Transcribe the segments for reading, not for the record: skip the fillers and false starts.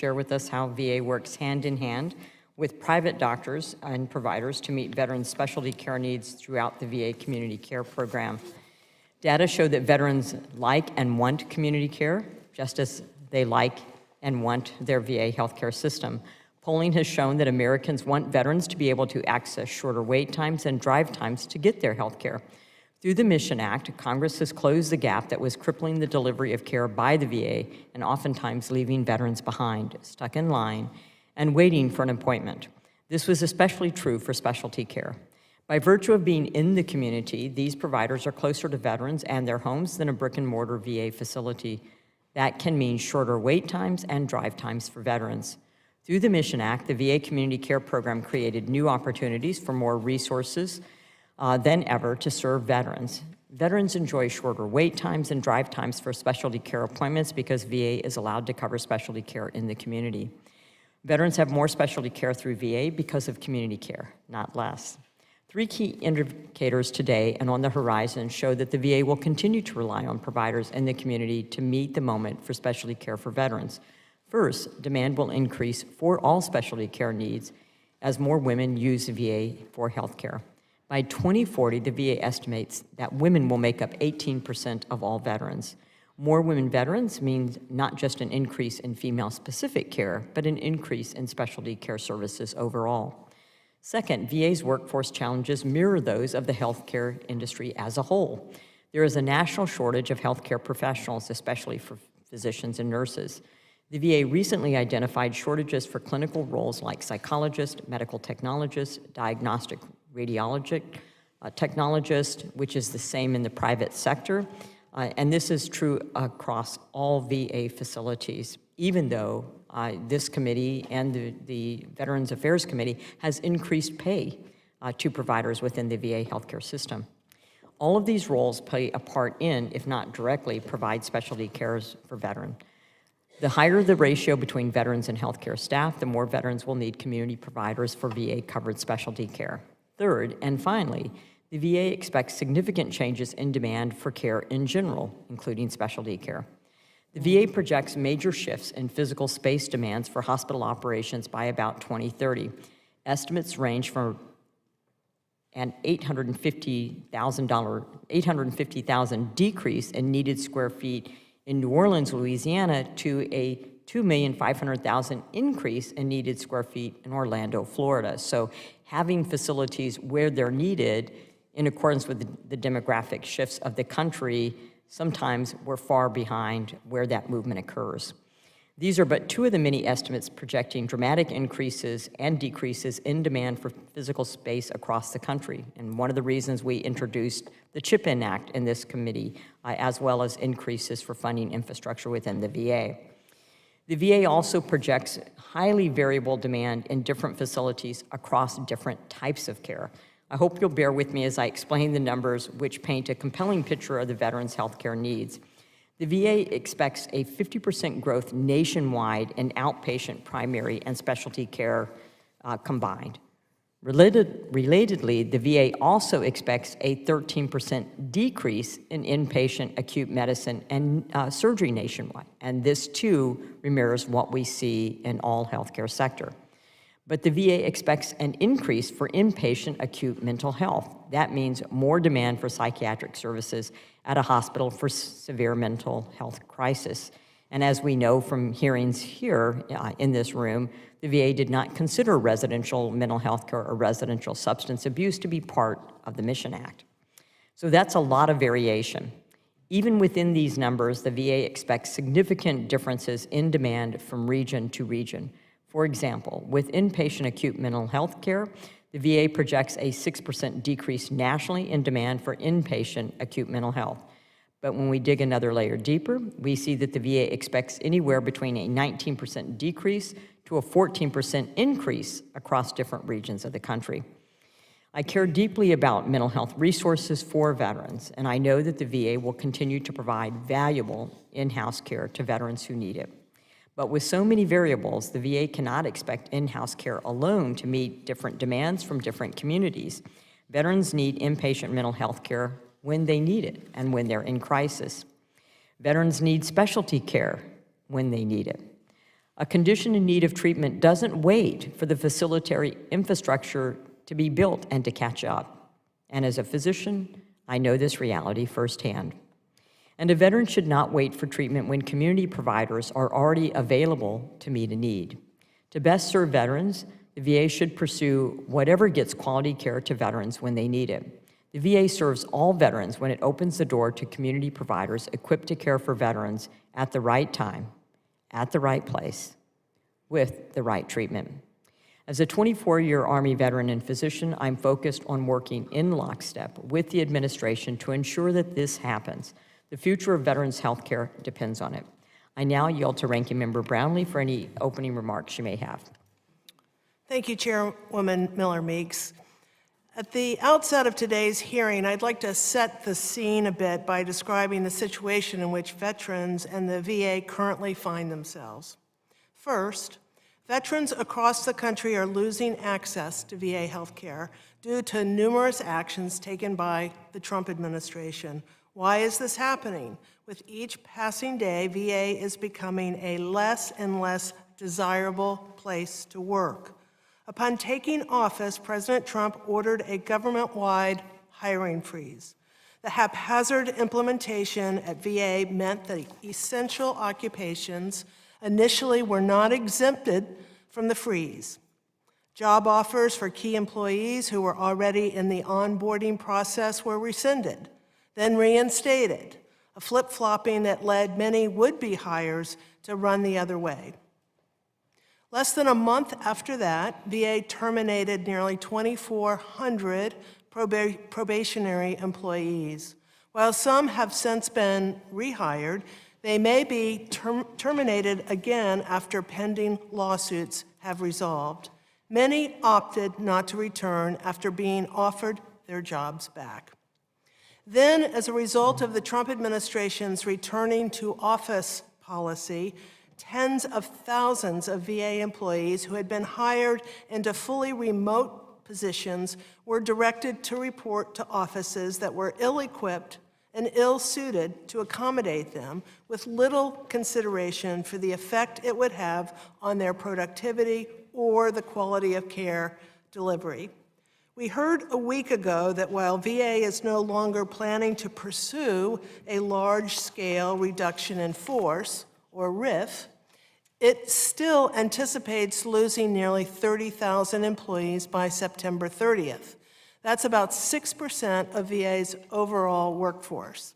share with us how VA works hand in hand with private doctors and providers to meet veterans' specialty care needs throughout the VA community care program. Data show that veterans like and want community care, just as they like and want their VA healthcare system. Polling has shown that Americans want veterans to be able to access shorter wait times and drive times to get their health care. Through the Mission Act, Congress has closed the gap that was crippling the delivery of care by the VA and oftentimes leaving veterans behind, stuck in line, and waiting for an appointment. This was especially true for specialty care. By virtue of being in the community, these providers are closer to veterans and their homes than a brick-and-mortar VA facility. That can mean shorter wait times and drive times for veterans. Through the Mission Act, the VA Community Care Program created new opportunities for more resources than ever to serve veterans. Veterans enjoy shorter wait times and drive times for specialty care appointments because VA is allowed to cover specialty care in the community. Veterans have more specialty care through VA because of community care, not less. Three key indicators today and on the horizon show that the VA will continue to rely on providers in the community to meet the moment for specialty care for veterans. First, demand will increase for all specialty care needs as more women use the VA for health care. By 2040, the VA estimates that women will make up 18% of all veterans. More women veterans means not just an increase in female-specific care, but an increase in specialty care services overall. Second, VA's workforce challenges mirror those of the healthcare industry as a whole. There is a national shortage of healthcare professionals, especially for physicians and nurses. The VA recently identified shortages for clinical roles like psychologist, medical technologist, diagnostic radiologic technologist, which is the same in the private sector. And this is true across all VA facilities, even though this committee and the Veterans Affairs Committee has increased pay to providers within the VA healthcare system. All of these roles play a part in, if not directly, provide specialty cares for veterans. The higher the ratio between veterans and healthcare staff, the more veterans will need community providers for VA-covered specialty care. Third, and finally, the VA expects significant changes in demand for care in general, including specialty care. The VA projects major shifts in physical space demands for hospital operations by about 2030. Estimates range from an $850,000 decrease in needed square feet in New Orleans, Louisiana, to a $2,500,000 increase in needed square feet in Orlando, Florida. So having facilities where they're needed in accordance with the demographic shifts of the country, sometimes we're far behind where that movement occurs. These are but two of the many estimates projecting dramatic increases and decreases in demand for physical space across the country. And one of the reasons we introduced the Chip-In Act in this committee, as well as increases for funding infrastructure within the VA. The VA also projects highly variable demand in different facilities across different types of care. I hope you'll bear with me as I explain the numbers which paint a compelling picture of the veterans' healthcare needs. The VA expects a 50% growth nationwide in outpatient, primary, and specialty care combined. Relatedly, the VA also expects a 13% decrease in inpatient acute medicine and surgery nationwide, and this too mirrors what we see in all healthcare sector. But the VA expects an increase for inpatient acute mental health. That means more demand for psychiatric services at a hospital for severe mental health crisis. And as we know from hearings here in this room, the VA did not consider residential mental health care or residential substance abuse to be part of the Mission Act. So that's a lot of variation. Even within these numbers, the VA expects significant differences in demand from region to region. For example, with inpatient acute mental health care, the VA projects a 6% decrease nationally in demand for inpatient acute mental health. But when we dig another layer deeper, we see that the VA expects anywhere between a 19% decrease to a 14% increase across different regions of the country. I care deeply about mental health resources for veterans, and I know that the VA will continue to provide valuable in-house care to veterans who need it. But with so many variables, the VA cannot expect in-house care alone to meet different demands from different communities. Veterans need inpatient mental health care when they need it and when they're in crisis. Veterans need specialty care when they need it. A condition in need of treatment doesn't wait for the facilitatory infrastructure to be built and to catch up. And as a physician, I know this reality firsthand. And a veteran should not wait for treatment when community providers are already available to meet a need. To best serve veterans, the VA should pursue whatever gets quality care to veterans when they need it. The VA serves all veterans when it opens the door to community providers equipped to care for veterans at the right time, at the right place, with the right treatment. As a 24-year Army veteran and physician, I'm focused on working in lockstep with the administration to ensure that this happens. The future of veterans' health care depends on it. I now yield to Ranking Member Brownlee for any opening remarks she may have. Thank you, Chairwoman Miller-Meeks. At the outset of today's hearing, I'd like to set the scene a bit by describing the situation in which veterans and the VA currently find themselves. First, veterans across the country are losing access to VA health care due to numerous actions taken by the Trump administration. Why is this happening? With each passing day, VA is becoming a less and less desirable place to work. Upon taking office, President Trump ordered a government-wide hiring freeze. The haphazard implementation at VA meant that essential occupations initially were not exempted from the freeze. Job offers for key employees who were already in the onboarding process were rescinded, then reinstated, a flip-flopping that led many would-be hires to run the other way. Less than a month after that, VA terminated nearly 2,400 probationary employees. While some have since been rehired, they may be terminated again after pending lawsuits have resolved. Many opted not to return after being offered their jobs back. Then, as a result of the Trump administration's returning to office policy, tens of thousands of VA employees who had been hired into fully remote positions were directed to report to offices that were ill-equipped and ill-suited to accommodate them, with little consideration for the effect it would have on their productivity or the quality of care delivery. We heard a week ago that while VA is no longer planning to pursue a large-scale reduction in force, or RIF, it still anticipates losing nearly 30,000 employees by September 30th. That's about 6% of VA's overall workforce.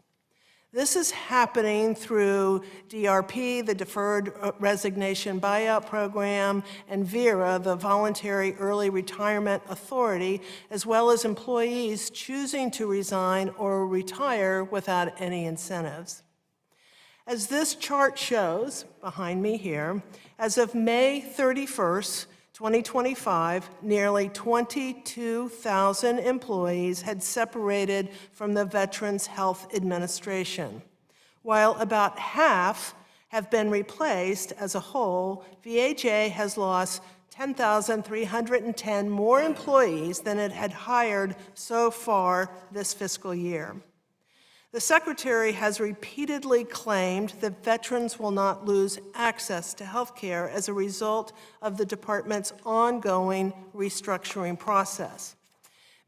This is happening through DRP, the Deferred Resignation Buyout Program, and VERA, the Voluntary Early Retirement Authority, as well as employees choosing to resign or retire without any incentives. As this chart shows, behind me here, as of May 31st, 2025, nearly 22,000 employees had separated from the Veterans Health Administration. While about half have been replaced as a whole, VHA has lost 10,310 more employees than it had hired so far this fiscal year. The Secretary has repeatedly claimed that veterans will not lose access to health care as a result of the department's ongoing restructuring process.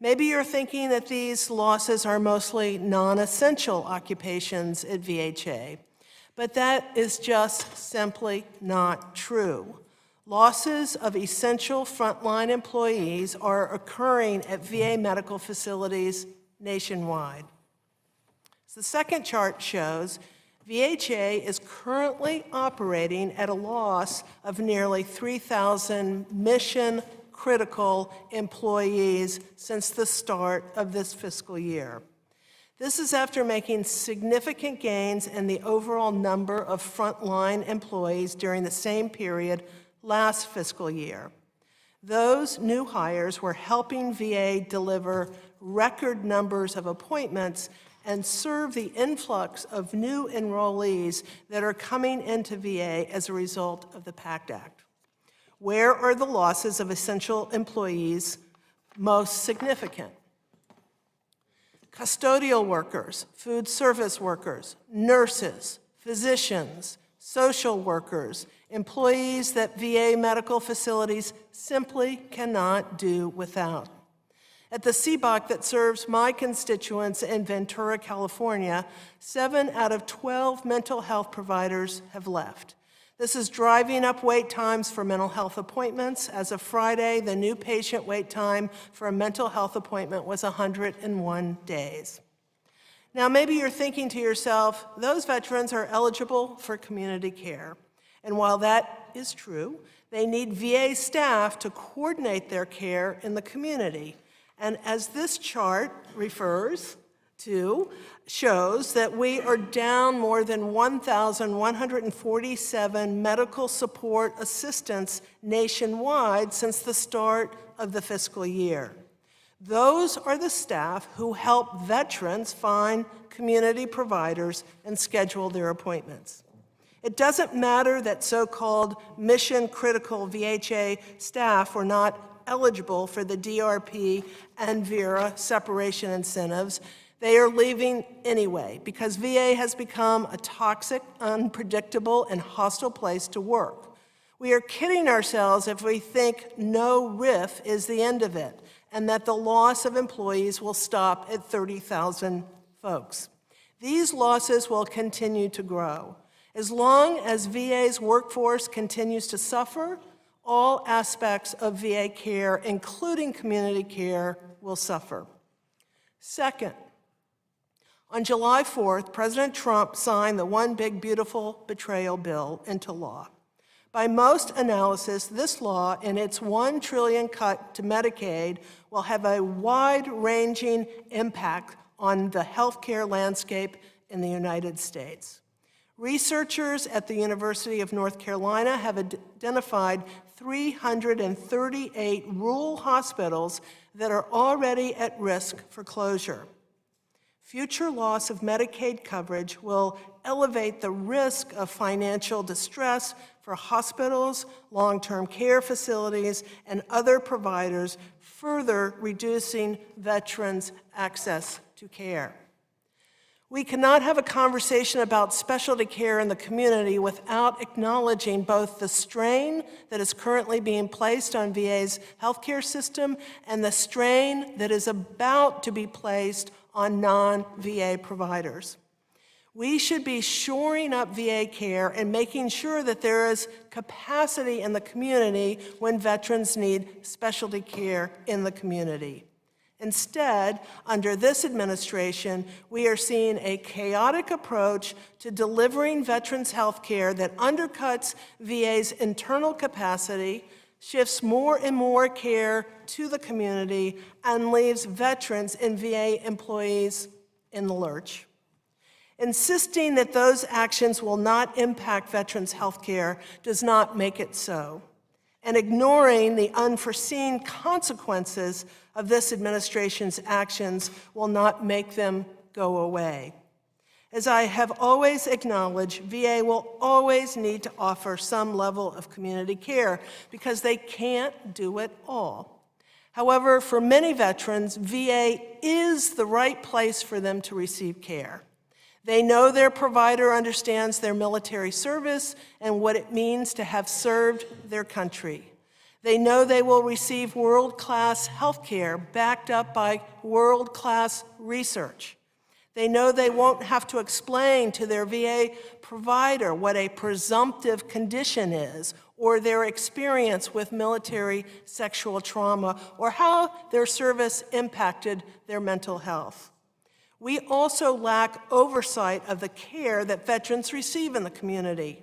Maybe you're thinking that these losses are mostly non-essential occupations at VHA, but that is just simply not true. Losses of essential frontline employees are occurring at VA medical facilities nationwide. The second chart shows VHA is currently operating at a loss of nearly 3,000 mission-critical employees since the start of this fiscal year. This is after making significant gains in the overall number of frontline employees during the same period last fiscal year. Those new hires were helping VA deliver record numbers of appointments and serve the influx of new enrollees that are coming into VA as a result of the PACT Act. Where are the losses of essential employees most significant? Custodial workers, food service workers, nurses, physicians, social workers, employees that VA medical facilities simply cannot do without. At the CBOC that serves my constituents in Ventura, California, 7 out of 12 mental health providers have left. This is driving up wait times for mental health appointments. As of Friday, the new patient wait time for a mental health appointment was 101 days. Now, maybe you're thinking to yourself, those veterans are eligible for community care. And while that is true, they need VA staff to coordinate their care in the community. And as this chart refers to, shows that we are down more than 1,147 medical support assistants nationwide since the start of the fiscal year. Those are the staff who help veterans find community providers and schedule their appointments. It doesn't matter that so-called mission-critical VHA staff were not eligible for the DRP and VERA separation incentives. They are leaving anyway because VA has become a toxic, unpredictable, and hostile place to work. We are kidding ourselves if we think no RIF is the end of it and that the loss of employees will stop at 30,000 folks. These losses will continue to grow. As long as VA's workforce continues to suffer, all aspects of VA care, including community care, will suffer. Second, on July 4th, President Trump signed the One Big Beautiful Betrayal Bill into law. By most analysis, this law and its $1 trillion cut to Medicaid will have a wide-ranging impact on the healthcare landscape in the United States. Researchers at the University of North Carolina have identified 338 rural hospitals that are already at risk for closure. Future loss of Medicaid coverage will elevate the risk of financial distress for hospitals, long-term care facilities, and other providers, further reducing veterans' access to care. We cannot have a conversation about specialty care in the community without acknowledging both the strain that is currently being placed on VA's healthcare system and the strain that is about to be placed on non-VA providers. We should be shoring up VA care and making sure that there is capacity in the community when veterans need specialty care in the community. Instead, under this administration, we are seeing a chaotic approach to delivering veterans health care that undercuts VA's internal capacity, shifts more and more care to the community, and leaves veterans and VA employees in the lurch. Insisting that those actions will not impact veterans' health care does not make it so. And ignoring the unforeseen consequences of this administration's actions will not make them go away. As I have always acknowledged, VA will always need to offer some level of community care because they can't do it all. However, for many veterans, VA is the right place for them to receive care. They know their provider understands their military service and what it means to have served their country. They know they will receive world-class health care backed up by world-class research. They know they won't have to explain to their VA provider what a presumptive condition is, or their experience with military sexual trauma, or how their service impacted their mental health. We also lack oversight of the care that veterans receive in the community.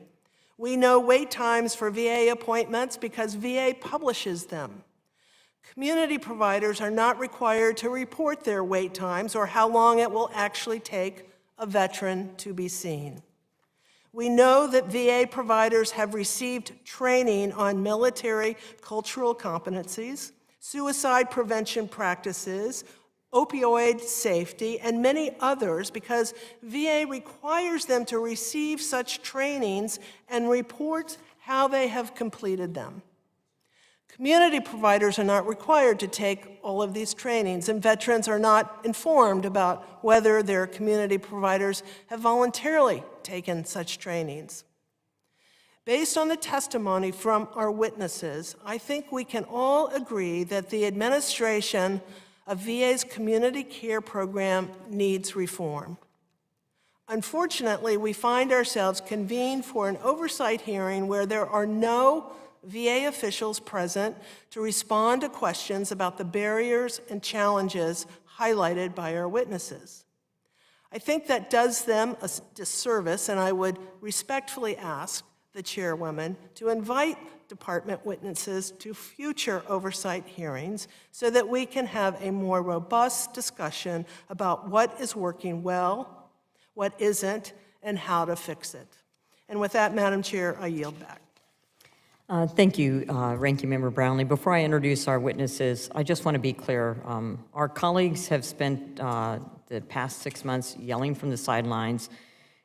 We know wait times for VA appointments because VA publishes them. Community providers are not required to report their wait times or how long it will actually take a veteran to be seen. We know that VA providers have received training on military cultural competencies, suicide prevention practices, opioid safety, and many others because VA requires them to receive such trainings and report how they have completed them. Community providers are not required to take all of these trainings, and veterans are not informed about whether their community providers have voluntarily taken such trainings. Based on the testimony from our witnesses, I think we can all agree that the administration of VA's community care program needs reform. Unfortunately, we find ourselves convened for an oversight hearing where there are no VA officials present to respond to questions about the barriers and challenges highlighted by our witnesses. I think that does them a disservice, and I would respectfully ask the chairwoman to invite department witnesses to future oversight hearings so that we can have a more robust discussion about what is working well, what isn't, and how to fix it. And with that, Madam Chair, I yield back. Thank you, Ranking Member Brownlee. Before I introduce our witnesses, I just want to be clear. Our colleagues have spent the past 6 months yelling from the sidelines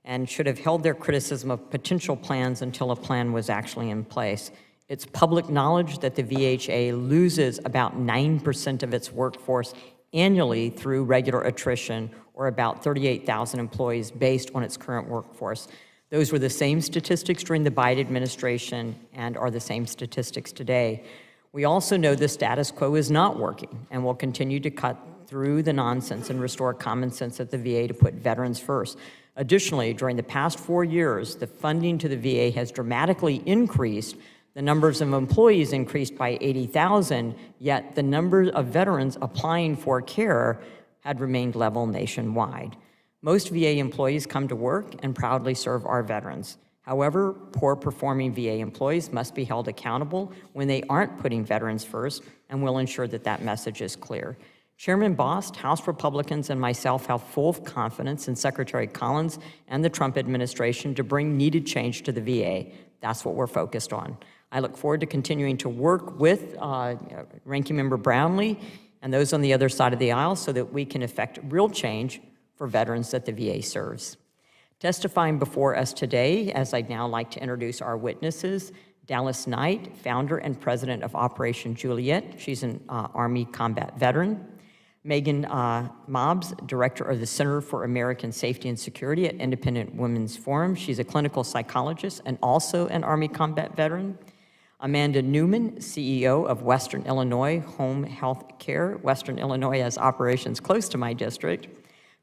and should have held their criticism of potential plans until a plan was actually in place. It's public knowledge that the VHA loses about 9% of its workforce annually through regular attrition, or about 38,000 employees based on its current workforce. Those were the same statistics during the Biden administration and are the same statistics today. We also know the status quo is not working and will continue to cut through the nonsense and restore common sense at the VA to put veterans first. Additionally, during the past 4 years, the funding to the VA has dramatically increased. The numbers of employees increased by 80,000, yet the number of veterans applying for care had remained level nationwide. Most VA employees come to work and proudly serve our veterans. However, poor-performing VA employees must be held accountable when they aren't putting veterans first, and we'll ensure that that message is clear. Chairman Bost, House Republicans, and myself have full confidence in Secretary Collins and the Trump administration to bring needed change to the VA. That's what we're focused on. I look forward to continuing to work with Ranking Member Brownlee and those on the other side of the aisle so that we can effect real change for veterans that the VA serves. Testifying before us today, as I'd now like to introduce our witnesses, Dallas Knight, founder and president of Operation Juliet. She's an Army combat veteran. Meaghan Mobbs, director of the Center for American Safety and Security at Independent Women's Forum. She's a clinical psychologist and also an Army combat veteran. Amanda Newman, CEO of Western Illinois Home Health Care. Western Illinois has operations close to my district.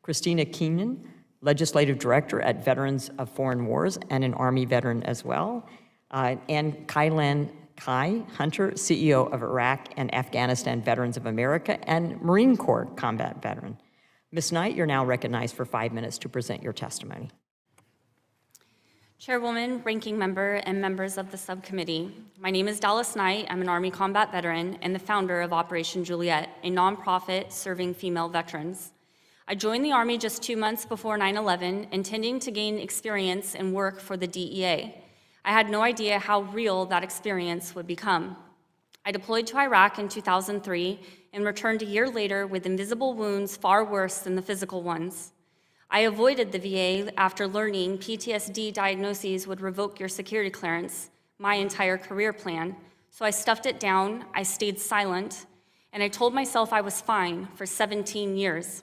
Kristina Keenan, legislative director at Veterans of Foreign Wars and an Army veteran as well. And Kyleanne Hunter, CEO of Iraq and Afghanistan Veterans of America and Marine Corps combat veteran. Ms. Knight, you're now recognized for 5 minutes to present your testimony. Chairwoman, Ranking Member, and members of the subcommittee, my name is Dallas Knight. I'm an Army combat veteran and the founder of Operation Juliet, a nonprofit serving female veterans. I joined the Army just 2 months before 9/11, intending to gain experience and work for the DEA. I had no idea how real that experience would become. I deployed to Iraq in 2003 and returned a year later with invisible wounds far worse than the physical ones. I avoided the VA after learning PTSD diagnoses would revoke your security clearance, my entire career plan, so I stuffed it down, I stayed silent, and I told myself I was fine for 17 years.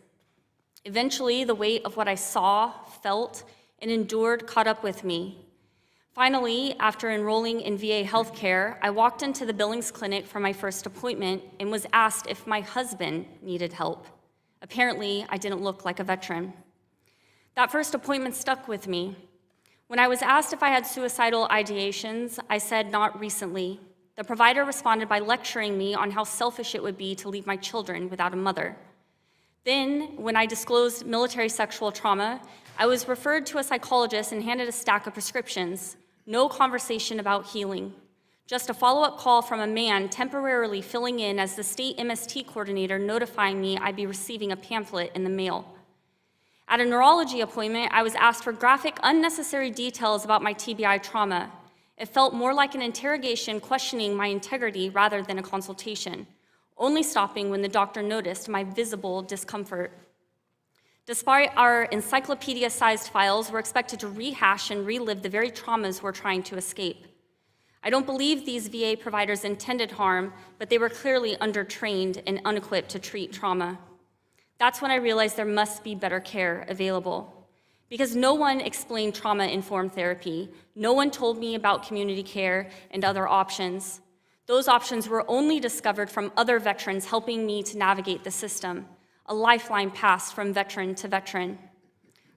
Eventually, the weight of what I saw, felt, and endured caught up with me. Finally, after enrolling in VA healthcare, I walked into the Billings Clinic for my first appointment and was asked if my husband needed help. Apparently, I didn't look like a veteran. That first appointment stuck with me. When I was asked if I had suicidal ideations, I said not recently. The provider responded by lecturing me on how selfish it would be to leave my children without a mother. Then, when I disclosed military sexual trauma, I was referred to a psychologist and handed a stack of prescriptions. No conversation about healing. Just a follow-up call from a man temporarily filling in as the state MST coordinator notifying me I'd be receiving a pamphlet in the mail. At a neurology appointment, I was asked for graphic, unnecessary details about my TBI trauma. It felt more like an interrogation questioning my integrity rather than a consultation, only stopping when the doctor noticed my visible discomfort. Despite our encyclopedia-sized files, we're expected to rehash and relive the very traumas we're trying to escape. I don't believe these VA providers intended harm, but they were clearly undertrained and unequipped to treat trauma. That's when I realized there must be better care available. Because no one explained trauma-informed therapy. No one told me about community care and other options. Those options were only discovered from other veterans helping me to navigate the system, a lifeline passed from veteran to veteran.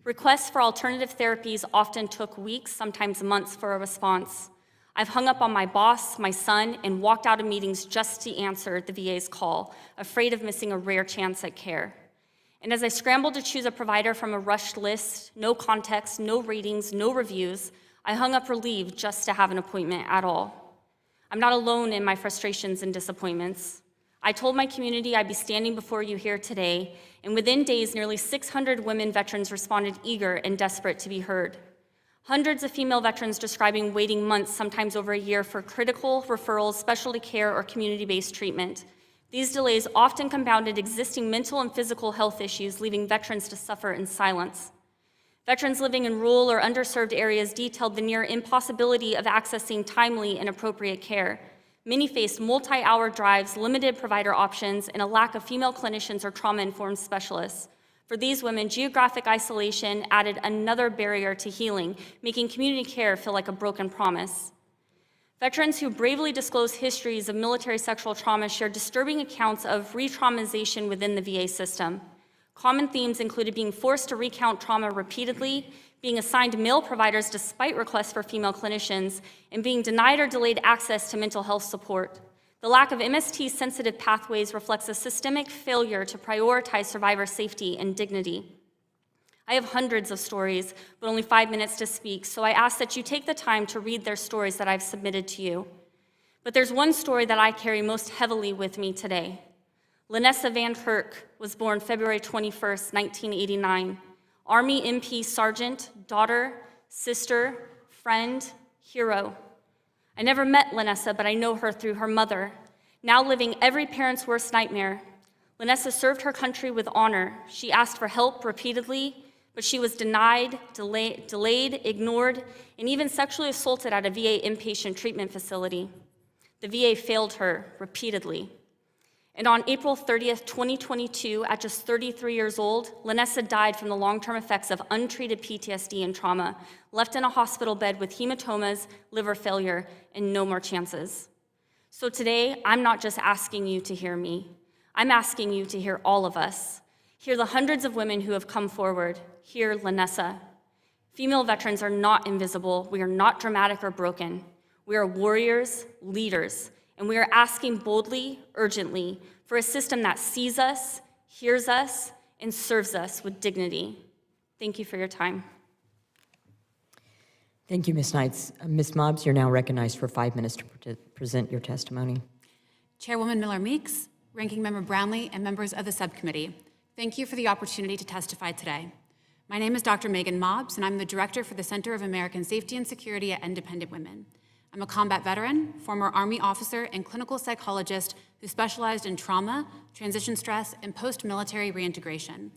Requests for alternative therapies often took weeks, sometimes months for a response. I've hung up on my boss, my son, and walked out of meetings just to answer the VA's call, afraid of missing a rare chance at care. And as I scrambled to choose a provider from a rushed list, no context, no ratings, no reviews, I hung up relieved just to have an appointment at all. I'm not alone in my frustrations and disappointments. I told my community I'd be standing before you here today, and within days, nearly 600 women veterans responded eager and desperate to be heard. Hundreds of female veterans describing waiting months, sometimes over a year, for critical referrals, specialty care, or community-based treatment. These delays often compounded existing mental and physical health issues, leaving veterans to suffer in silence. Veterans living in rural or underserved areas detailed the near impossibility of accessing timely and appropriate care. Many faced multi-hour drives, limited provider options, and a lack of female clinicians or trauma-informed specialists. For these women, geographic isolation added another barrier to healing, making community care feel like a broken promise. Veterans who bravely disclosed histories of military sexual trauma shared disturbing accounts of re-traumatization within the VA system. Common themes included being forced to recount trauma repeatedly, being assigned male providers despite requests for female clinicians, and being denied or delayed access to mental health support. The lack of MST-sensitive pathways reflects a systemic failure to prioritize survivor safety and dignity. I have hundreds of stories, but only 5 minutes to speak, so I ask that you take the time to read their stories that I've submitted to you. But there's one story that I carry most heavily with me today. Lynessa Van Kirk was born February 21st, 1989. Army MP sergeant, daughter, sister, friend, hero. I never met Lynessa, but I know her through her mother, now living every parent's worst nightmare. Lynessa served her country with honor. She asked for help repeatedly, but she was denied, delayed, ignored, and even sexually assaulted at a VA inpatient treatment facility. The VA failed her repeatedly. And on April 30th, 2022, at just 33 years old, Lynessa died from the long-term effects of untreated PTSD and trauma, left in a hospital bed with hematomas, liver failure, and no more chances. So today, I'm not just asking you to hear me. I'm asking you to hear all of us. Hear the hundreds of women who have come forward. Hear Lynessa. Female veterans are not invisible. We are not dramatic or broken. We are warriors, leaders, and we are asking boldly, urgently, for a system that sees us, hears us, and serves us with dignity. Thank you for your time. Thank you, Ms. Knights. Ms. Mobbs, you're now recognized for 5 minutes to present your testimony. Chairwoman Miller-Meeks, Ranking Member Brownlee, and members of the subcommittee, thank you for the opportunity to testify today. My name is Dr. Meaghan Mobbs, and I'm the Director for the Center of American Safety and Security at Independent Women. I'm a combat veteran, former Army officer, and clinical psychologist who specialized in trauma, transition stress, and post-military reintegration.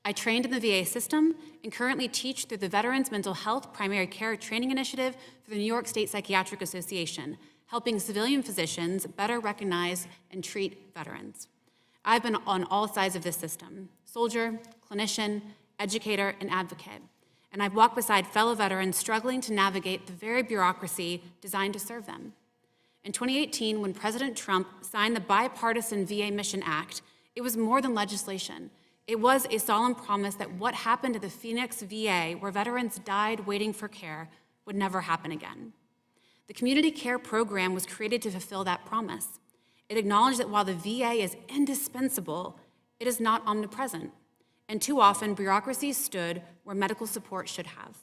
I trained in the VA system and currently teach through the Veterans Mental Health Primary Care Training Initiative for the New York State Psychiatric Association, helping civilian physicians better recognize and treat veterans. I've been on all sides of this system: soldier, clinician, educator, and advocate. And I've walked beside fellow veterans struggling to navigate the very bureaucracy designed to serve them. In 2018, when President Trump signed the Bipartisan VA Mission Act, it was more than legislation. It was a solemn promise that what happened at the Phoenix VA, where veterans died waiting for care, would never happen again. The Community Care Program was created to fulfill that promise. It acknowledged that while the VA is indispensable, it is not omnipresent. And too often, bureaucracies stood where medical support should have.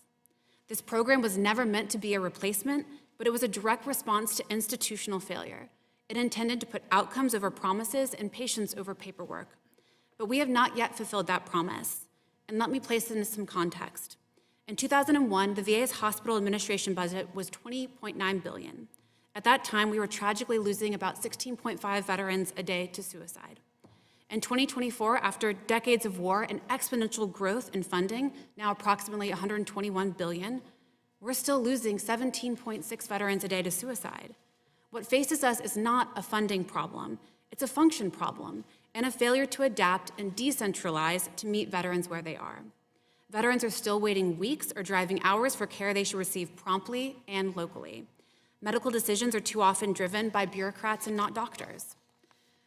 This program was never meant to be a replacement, but it was a direct response to institutional failure. It intended to put outcomes over promises and patients over paperwork. But we have not yet fulfilled that promise. And let me place it into some context. In 2001, the VA's hospital administration budget was $20.9 billion. At that time, we were tragically losing about 16.5 veterans a day to suicide. In 2024, after decades of war and exponential growth in funding, now approximately $121 billion, we're still losing 17.6 veterans a day to suicide. What faces us is not a funding problem, it's a function problem and a failure to adapt and decentralize to meet veterans where they are. veterans are still waiting weeks or driving hours for care they should receive promptly and locally. Medical decisions are too often driven by bureaucrats and not doctors.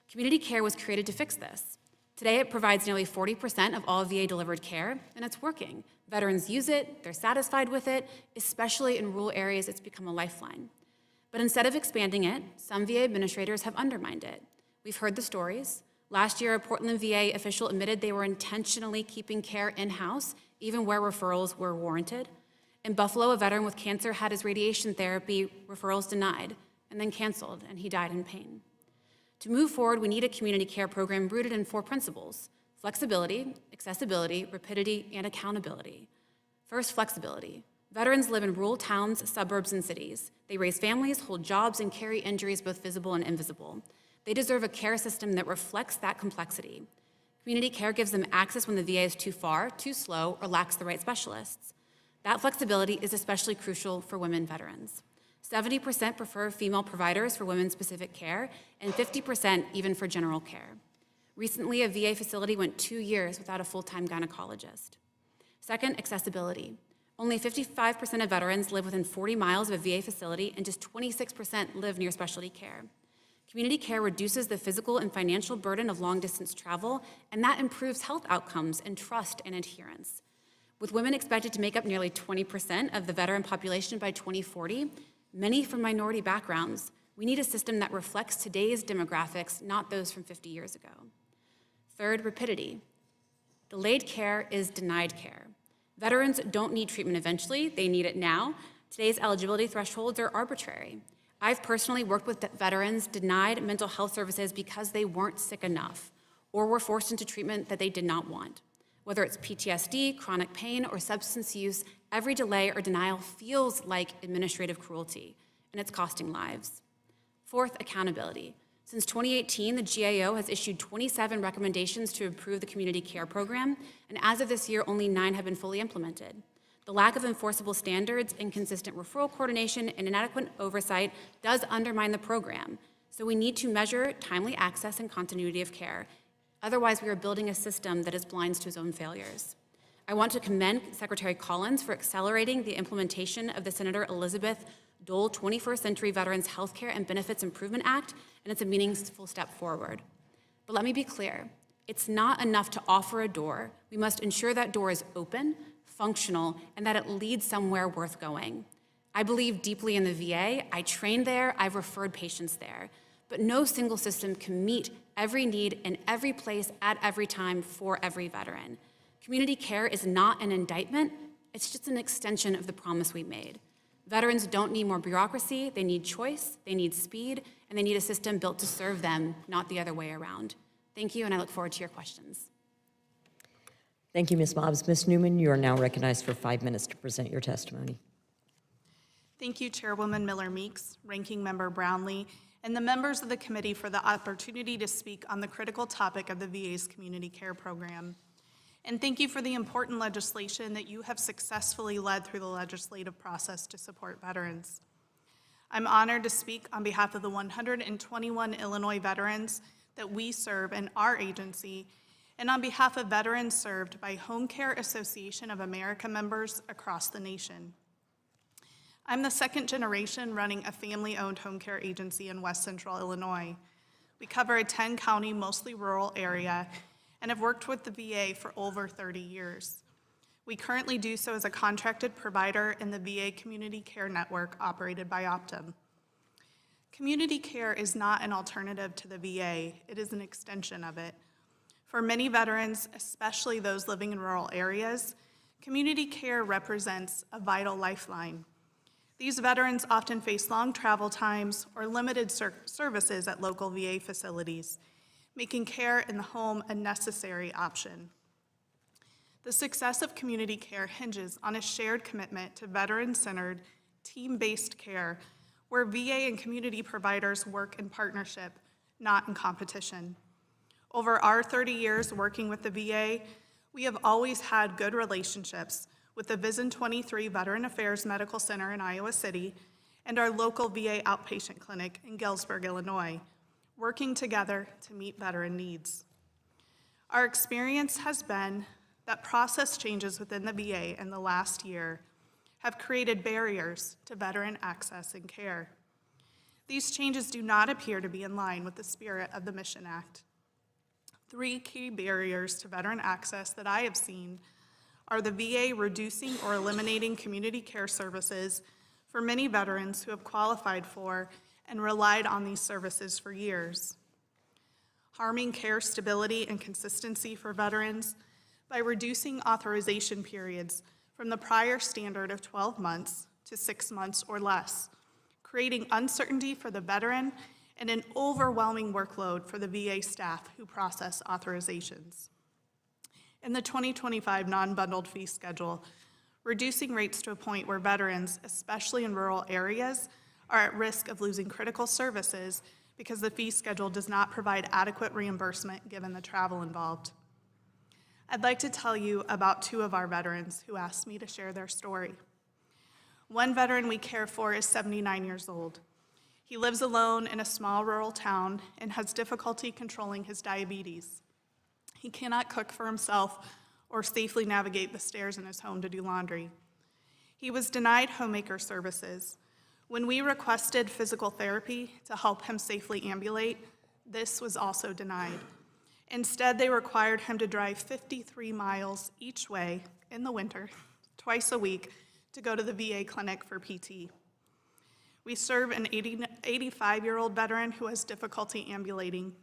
Community care was created to fix this. Today, it provides nearly 40% of all VA-delivered care, and it's working. Veterans use it, they're satisfied with it, especially in rural areas, it's become a lifeline. But instead of expanding it, some VA administrators have undermined it. We've heard the stories. Last year, a Portland VA official admitted they were intentionally keeping care in-house, even where referrals were warranted. In Buffalo, a veteran with cancer had his radiation therapy referrals denied and then canceled, and he died in pain. To move forward, we need a community care program rooted in 4 principles: flexibility, accessibility, rapidity, and accountability. First, flexibility. Veterans live in rural towns, suburbs, and cities. They raise families, hold jobs, and carry injuries both visible and invisible. They deserve a care system that reflects that complexity. Community care gives them access when the VA is too far, too slow, or lacks the right specialists. That flexibility is especially crucial for women veterans. 70% prefer female providers for women-specific care, and 50% even for general care. Recently, a VA facility went 2 years without a full-time gynecologist. Second, accessibility. Only 55% of veterans live within 40 miles of a VA facility, and just 26% live near specialty care. Community care reduces the physical and financial burden of long-distance travel, and that improves health outcomes and trust and adherence. With women expected to make up nearly 20% of the veteran population by 2040, many from minority backgrounds, we need a system that reflects today's demographics, not those from 50 years ago. Third, rapidity. Delayed care is denied care. Veterans don't need treatment eventually, they need it now. Today's eligibility thresholds are arbitrary. I've personally worked with veterans denied mental health services because they weren't sick enough or were forced into treatment that they did not want. Whether it's PTSD, chronic pain, or substance use, every delay or denial feels like administrative cruelty, and it's costing lives. Fourth, accountability. Since 2018, the GAO has issued 27 recommendations to improve the community care program, and as of this year, only 9 have been fully implemented. The lack of enforceable standards, inconsistent referral coordination, and inadequate oversight does undermine the program, so we need to measure timely access and continuity of care. Otherwise, we are building a system that is blind to its own failures. I want to commend Secretary Collins for accelerating the implementation of the Senator Elizabeth Dole 21st Century Veterans Healthcare and Benefits Improvement Act, and it's a meaningful step forward. But let me be clear, it's not enough to offer a door. We must ensure that door is open, functional, and that it leads somewhere worth going. I believe deeply in the VA. I trained there, I've referred patients there. But no single system can meet every need in every place at every time for every veteran. Community care is not an indictment, it's just an extension of the promise we made. Veterans don't need more bureaucracy, they need choice, they need speed, and they need a system built to serve them, not the other way around. Thank you, and I look forward to your questions. Thank you, Ms. Mobbs. Ms. Newman, you are now recognized for 5 minutes to present your testimony. Thank you, Chairwoman Miller-Meeks, Ranking Member Brownlee, and the members of the committee for the opportunity to speak on the critical topic of the VA's community care program. And thank you for the important legislation that you have successfully led through the legislative process to support veterans. I'm honored to speak on behalf of the 121 Illinois veterans that we serve in our agency, and on behalf of veterans served by Home Care Association of America members across the nation. I'm the second generation running a family-owned home care agency in West Central Illinois. We cover a 10-county, mostly rural area, and have worked with the VA for over 30 years. We currently do so as a contracted provider in the VA Community Care Network operated by Optum. Community care is not an alternative to the VA, it is an extension of it. For many veterans, especially those living in rural areas, community care represents a vital lifeline. These veterans often face long travel times or limited services at local VA facilities, making care in the home a necessary option. The success of community care hinges on a shared commitment to veteran-centered, team-based care where VA and community providers work in partnership, not in competition. Over our 30 years working with the VA, we have always had good relationships with the VISN 23 Veteran Affairs Medical Center in Iowa City and our local VA outpatient clinic in Galesburg, Illinois, working together to meet veteran needs. Our experience has been that process changes within the VA in the last year have created barriers to veteran access and care. These changes do not appear to be in line with the spirit of the Mission Act. 3 key barriers to veteran access that I have seen are the VA reducing or eliminating community care services for many veterans who have qualified for and relied on these services for years, harming care stability and consistency for veterans by reducing authorization periods from the prior standard of 12 months to 6 months or less, creating uncertainty for the veteran and an overwhelming workload for the VA staff who process authorizations. In the 2025 non-bundled fee schedule, reducing rates to a point where veterans, especially in rural areas, are at risk of losing critical services because the fee schedule does not provide adequate reimbursement given the travel involved. I'd like to tell you about 2 of our veterans who asked me to share their story. One veteran we care for is 79 years old. He lives alone in a small rural town and has difficulty controlling his diabetes. He cannot cook for himself or safely navigate the stairs in his home to do laundry. He was denied homemaker services. When we requested physical therapy to help him safely ambulate, this was also denied. Instead, they required him to drive 53 miles each way in the winter, twice a week, to go to the VA clinic for PT. We serve an 85-year-old veteran who has difficulty ambulating.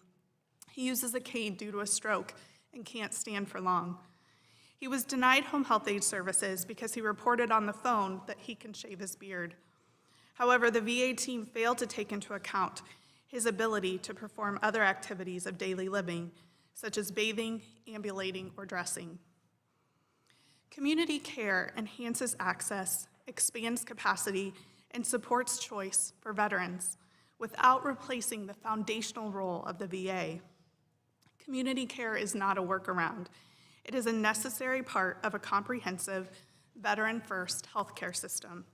He uses a cane due to a stroke and can't stand for long. He was denied home health aide services because he reported on the phone that he can shave his beard. However, the VA team failed to take into account his ability to perform other activities of daily living, such as bathing, ambulating, or dressing. Community care enhances access, expands capacity, and supports choice for veterans without replacing the foundational role of the VA. Community care is not a workaround. It is a necessary part of a comprehensive, veteran-first healthcare system.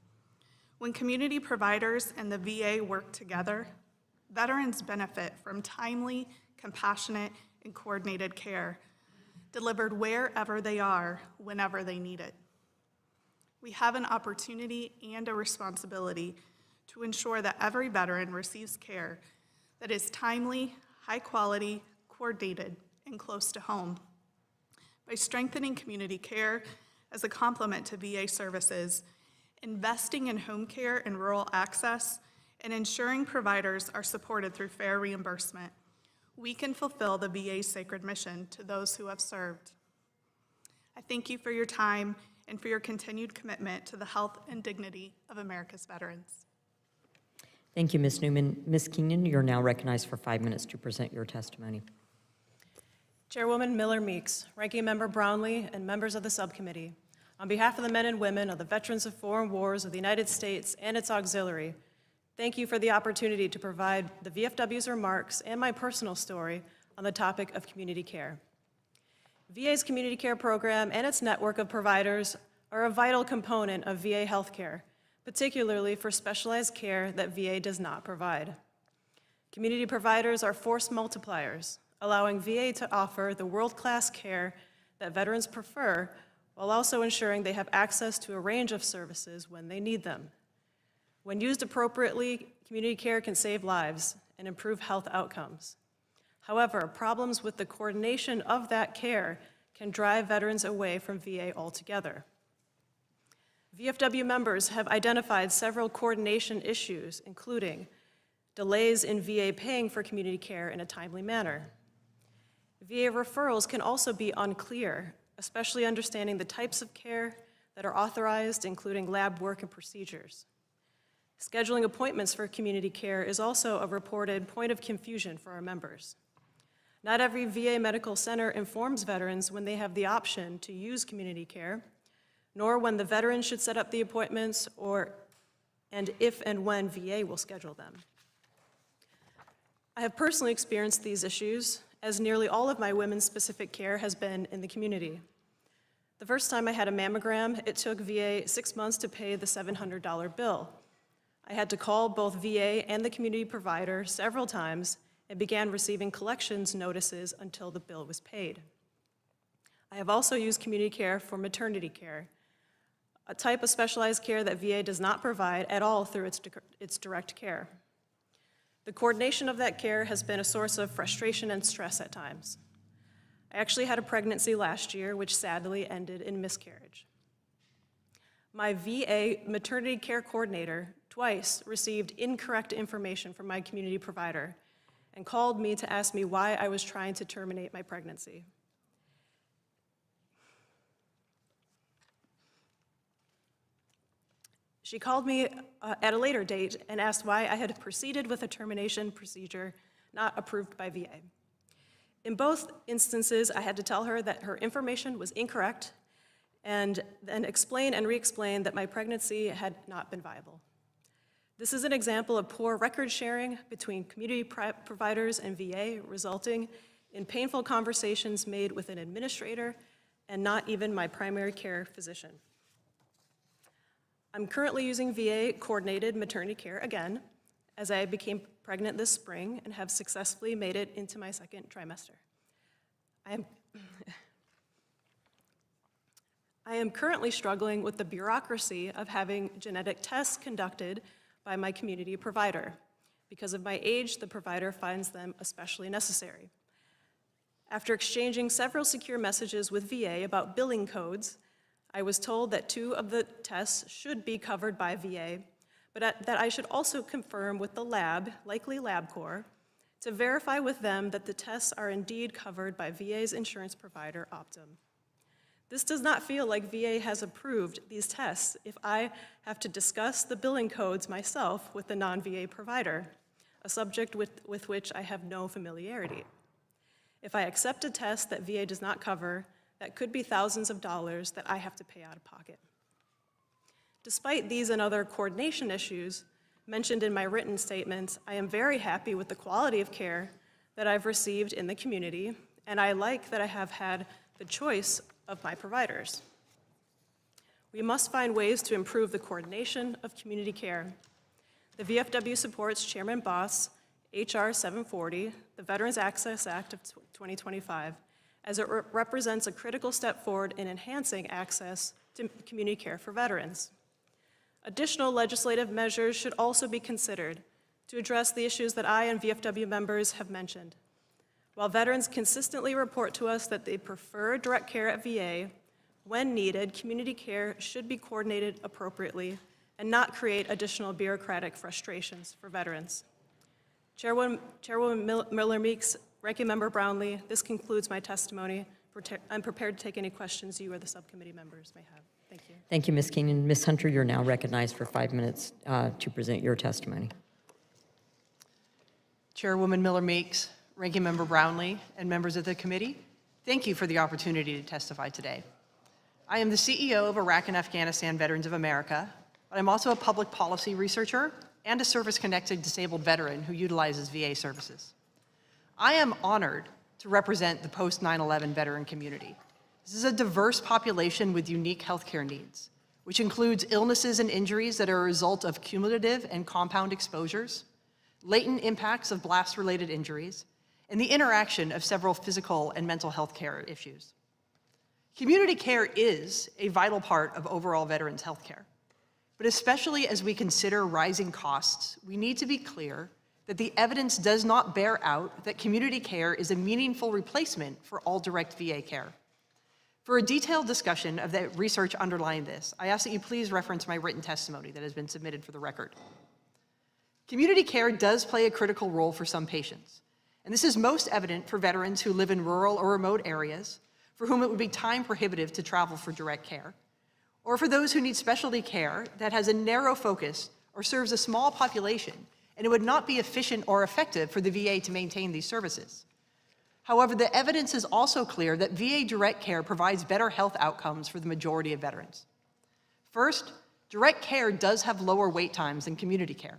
When community providers and the VA work together, veterans benefit from timely, compassionate, and coordinated care, delivered wherever they are, whenever they need it. We have an opportunity and a responsibility to ensure that every veteran receives care that is timely, high quality, coordinated, and close to home. By strengthening community care as a complement to VA services, investing in home care and rural access, and ensuring providers are supported through fair reimbursement, we can fulfill the VA's sacred mission to those who have served. I thank you for your time and for your continued commitment to the health and dignity of America's veterans. Thank you, Ms. Newman. Ms. Keenan, you're now recognized for 5 minutes to present your testimony. Chairwoman Miller Meeks, Ranking Member Brownlee, and members of the subcommittee, on behalf of the men and women of the Veterans of Foreign Wars of the United States and its auxiliary, thank you for the opportunity to provide the VFW's remarks and my personal story on the topic of community care. VA's community care program and its network of providers are a vital component of VA healthcare, particularly for specialized care that VA does not provide. Community providers are force multipliers, allowing VA to offer the world-class care that veterans prefer, while also ensuring they have access to a range of services when they need them. When used appropriately, community care can save lives and improve health outcomes. However, problems with the coordination of that care can drive veterans away from VA altogether. VFW members have identified several coordination issues, including delays in VA paying for community care in a timely manner. VA referrals can also be unclear, especially understanding the types of care that are authorized, including lab work and procedures. Scheduling appointments for community care is also a reported point of confusion for our members. Not every VA medical center informs veterans when they have the option to use community care, nor when the veteran should set up the appointments and if and when VA will schedule them. I have personally experienced these issues, as nearly all of my women's-specific care has been in the community. The first time I had a mammogram, it took VA 6 months to pay the $700 bill. I had to call both VA and the community provider several times and began receiving collections notices until the bill was paid. I have also used community care for maternity care, a type of specialized care that VA does not provide at all through its direct care. The coordination of that care has been a source of frustration and stress at times. I actually had a pregnancy last year, which sadly ended in miscarriage. My VA maternity care coordinator twice received incorrect information from my community provider and called me to ask me why I was trying to terminate my pregnancy. She called me at a later date and asked why I had proceeded with a termination procedure not approved by VA. In both instances, I had to tell her that her information was incorrect and then explain and re-explain that my pregnancy had not been viable. This is an example of poor record sharing between community providers and VA, resulting in painful conversations made with an administrator and not even my primary care physician. I'm currently using VA-coordinated maternity care again, as I became pregnant this spring and have successfully made it into my second trimester. I am currently struggling with the bureaucracy of having genetic tests conducted by my community provider. Because of my age, the provider finds them especially necessary. After exchanging several secure messages with VA about billing codes, I was told that 2 of the tests should be covered by VA, but that I should also confirm with the lab, likely LabCorp, to verify with them that the tests are indeed covered by VA's insurance provider, Optum. This does not feel like VA has approved these tests if I have to discuss the billing codes myself with the non-VA provider, a subject with which I have no familiarity. If I accept a test that VA does not cover, that could be thousands of dollars that I have to pay out of pocket. Despite these and other coordination issues mentioned in my written statements, I am very happy with the quality of care that I've received in the community, and I like that I have had the choice of my providers. We must find ways to improve the coordination of community care. The VFW supports Chairman Boss' HR 740, the Veterans Access Act of 2025, as it represents a critical step forward in enhancing access to community care for veterans. Additional legislative measures should also be considered to address the issues that I and VFW members have mentioned. While veterans consistently report to us that they prefer direct care at VA, when needed, community care should be coordinated appropriately and not create additional bureaucratic frustrations for veterans. Chairwoman Miller-Meeks, Ranking Member Brownlee, this concludes my testimony. I'm prepared to take any questions you or the subcommittee members may have. Thank you. Thank you, Ms. Keenan. Ms. Hunter, you're now recognized for 5 minutes to present your testimony. Chairwoman Miller-Meeks, Ranking Member Brownlee, and members of the committee, thank you for the opportunity to testify today. I am the CEO of Iraq and Afghanistan Veterans of America, but I'm also a public policy researcher and a service-connected disabled veteran who utilizes VA services. I am honored to represent the post-9/11 veteran community. This is a diverse population with unique healthcare needs, which includes illnesses and injuries that are a result of cumulative and compound exposures, latent impacts of blast-related injuries, and the interaction of several physical and mental health care issues. Community care is a vital part of overall veterans' healthcare, but especially as we consider rising costs, we need to be clear that the evidence does not bear out that community care is a meaningful replacement for all direct VA care. For a detailed discussion of the research underlying this, I ask that you please reference my written testimony that has been submitted for the record. Community care does play a critical role for some patients, and this is most evident for veterans who live in rural or remote areas, for whom it would be time prohibitive to travel for direct care, or for those who need specialty care that has a narrow focus or serves a small population, and it would not be efficient or effective for the VA to maintain these services. However, the evidence is also clear that VA direct care provides better health outcomes for the majority of veterans. First, direct care does have lower wait times than community care.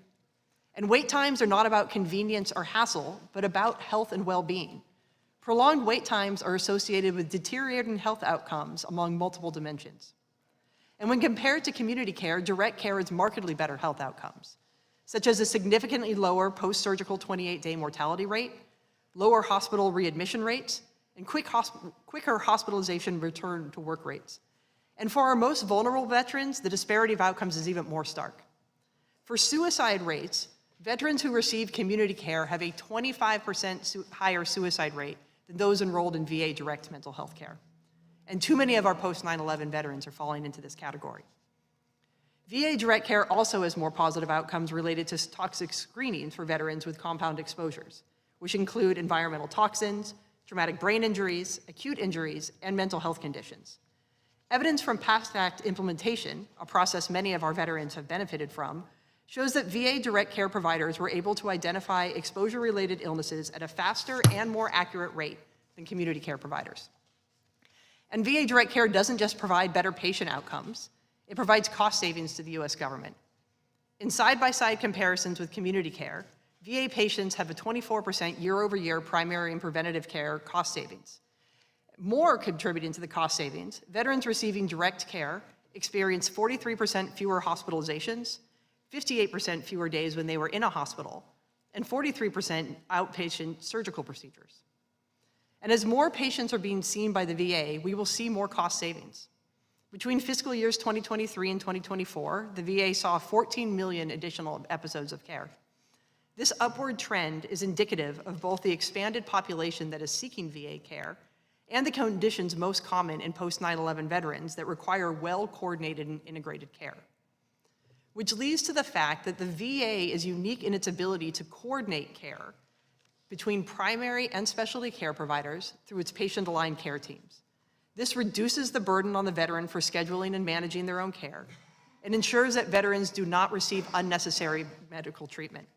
And wait times are not about convenience or hassle, but about health and well-being. Prolonged wait times are associated with deteriorating health outcomes among multiple dimensions. And when compared to community care, direct care has markedly better health outcomes, such as a significantly lower post-surgical 28-day mortality rate, lower hospital readmission rates, and quicker hospitalization return to work rates. And for our most vulnerable veterans, the disparity of outcomes is even more stark. For suicide rates, veterans who receive community care have a 25% higher suicide rate than those enrolled in VA direct mental health care. And too many of our post-9/11 veterans are falling into this category. VA direct care also has more positive outcomes related to toxic screenings for veterans with compound exposures, which include environmental toxins, traumatic brain injuries, acute injuries, and mental health conditions. Evidence from PAST Act implementation, a process many of our veterans have benefited from, shows that VA direct care providers were able to identify exposure-related illnesses at a faster and more accurate rate than community care providers. And VA direct care doesn't just provide better patient outcomes, it provides cost savings to the US government. In side-by-side comparisons with community care, VA patients have a 24% year-over-year primary and preventative care cost savings. More contributing to the cost savings, veterans receiving direct care experience 43% fewer hospitalizations, 58% fewer days when they were in a hospital, and 43% outpatient surgical procedures. And as more patients are being seen by the VA, we will see more cost savings. Between fiscal years 2023 and 2024, the VA saw 14 million additional episodes of care. This upward trend is indicative of both the expanded population that is seeking VA care and the conditions most common in post-9/11 veterans that require well-coordinated and integrated care. Which leads to the fact that the VA is unique in its ability to coordinate care between primary and specialty care providers through its patient-aligned care teams. This reduces the burden on the veteran for scheduling and managing their own care and ensures that veterans do not receive unnecessary medical treatment.